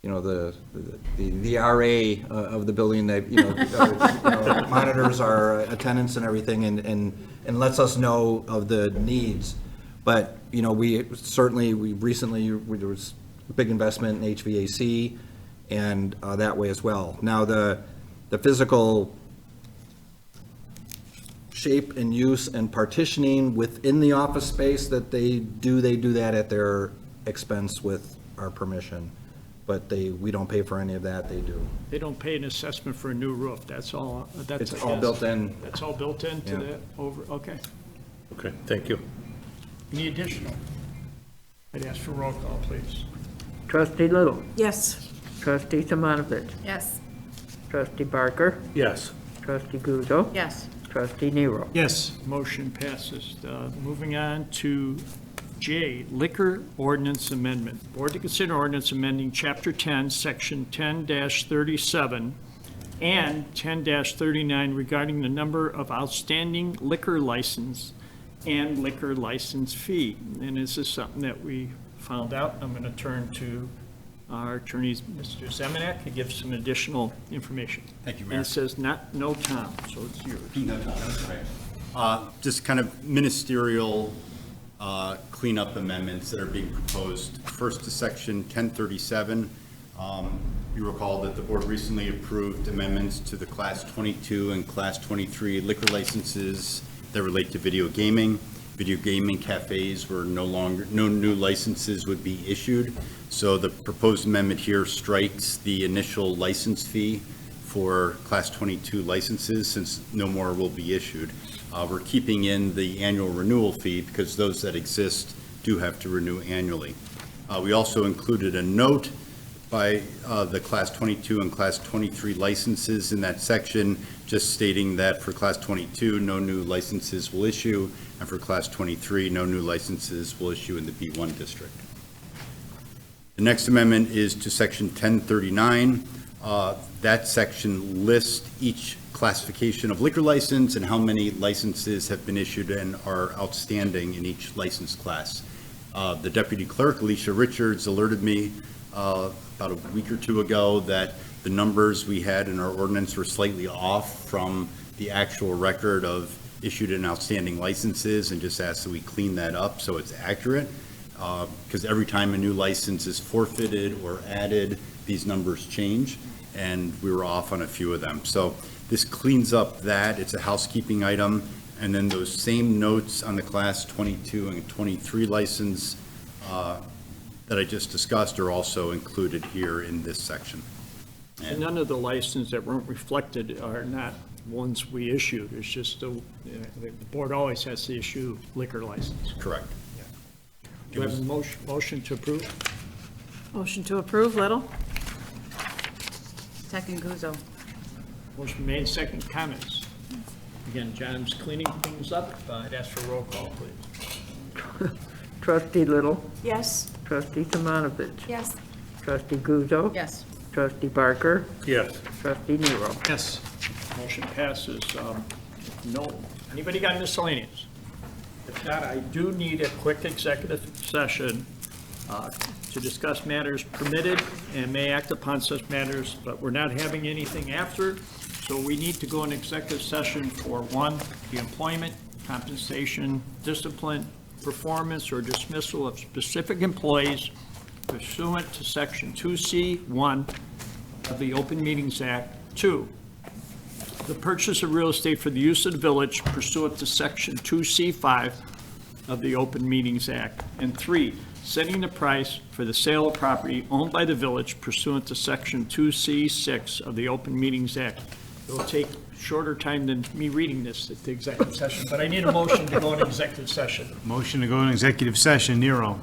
the RA of the building that, monitors our attendance and everything and lets us know of the needs. But, we recently, there was a big investment in HVAC and that way as well. Now, the physical shape and use and partitioning within the office space that they do that at their expense with our permission. But we don't pay for any of that, they do. They don't pay an assessment for a new roof, that's all, It's all built in. That's all built into Yeah. okay. Okay, thank you. Any additional? I'd ask for roll call, please. Trustee Little. Yes. Trustee Tomanovich. Yes. Trustee Barker. Yes. Trustee Guzzo. Yes. Trustee Nero. Yes. Motion passes. Moving on to J, Liquor Ordinance Amendment. Board to consider ordinance amending Chapter 10, Section 10-37 and 10-39 regarding the number of outstanding liquor license and liquor license fee. And this is something that we found out. I'm going to turn to our attorney, Mr. Zemanek, to give some additional information. Thank you, Mayor. And it says no Tom, so it's yours. Just kind of ministerial cleanup amendments that are being proposed. First to section 1037. You recall that the board recently approved amendments to the Class 22 and Class 23 liquor licenses that relate to video gaming. Video gaming cafes were no new licenses would be issued. So the proposed amendment here strikes the initial license fee for Class 22 licenses since no more will be issued. We're keeping in the annual renewal fee because those that exist do have to renew annually. We also included a note by the Class 22 and Class 23 licenses in that section, just stating that for Class 22, no new licenses will issue, and for Class 23, no new licenses will issue in the B1 district. The next amendment is to Section 1039. That section lists each classification of liquor license and how many licenses have been issued and are outstanding in each license class. The Deputy Clerk, Alicia Richards, alerted me about a week or two ago that the numbers we had in our ordinance were slightly off from the actual record of issued and outstanding licenses, and just asked that we clean that up so it's accurate. Because every time a new license is forfeited or added, these numbers change, and we were off on a few of them. So this cleans up that. It's a housekeeping item. And then those same notes on the Class 22 and 23 license that I just discussed are also included here in this section. And none of the licenses that weren't reflected are not ones we issued. It's just the board always has to issue liquor license. Correct. Do you have a motion to approve? Motion to approve, Little? Second Guzzo. Motion made, second, comments. Again, John's cleaning things up. I'd ask for roll call, please. Trustee Little. Yes. Trustee Tomanovich. Yes. Trustee Guzzo. Yes. Trustee Barker. Yes. Trustee Nero. Yes. Motion passes. No. Anybody got miscellaneous? If not, I do need a quick executive session to discuss matters permitted and may act upon such matters, but we're not having anything after. So we need to go in executive session for one, the employment, compensation, discipline, performance, or dismissal of specific employees pursuant to Section 2C1 of the Open Meetings Act. 2, the purchase of real estate for the use of the village pursuant to Section 2C5 of the Open Meetings Act. And 3, setting the price for the sale of property owned by the village pursuant to Section 2C6 of the Open Meetings Act. It will take shorter time than me reading this at the executive session, but I need a motion to go in executive session. Motion to go in executive session, Nero.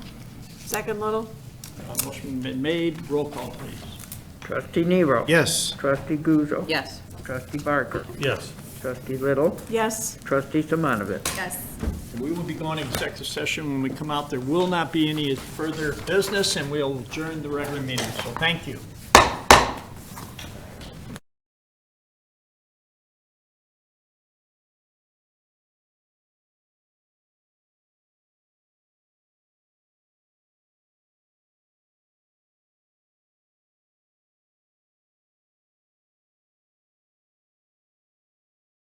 Second, Little? Motion been made. Roll call, please. Trustee Nero. Yes. Trustee Guzzo. Yes. Trustee Barker. Yes. Trustee Little. Yes. Trustee Tomanovich. Yes. The We will be going to executive session. When we come out, there will not be any further business, and we'll adjourn the regular meeting. So thank you.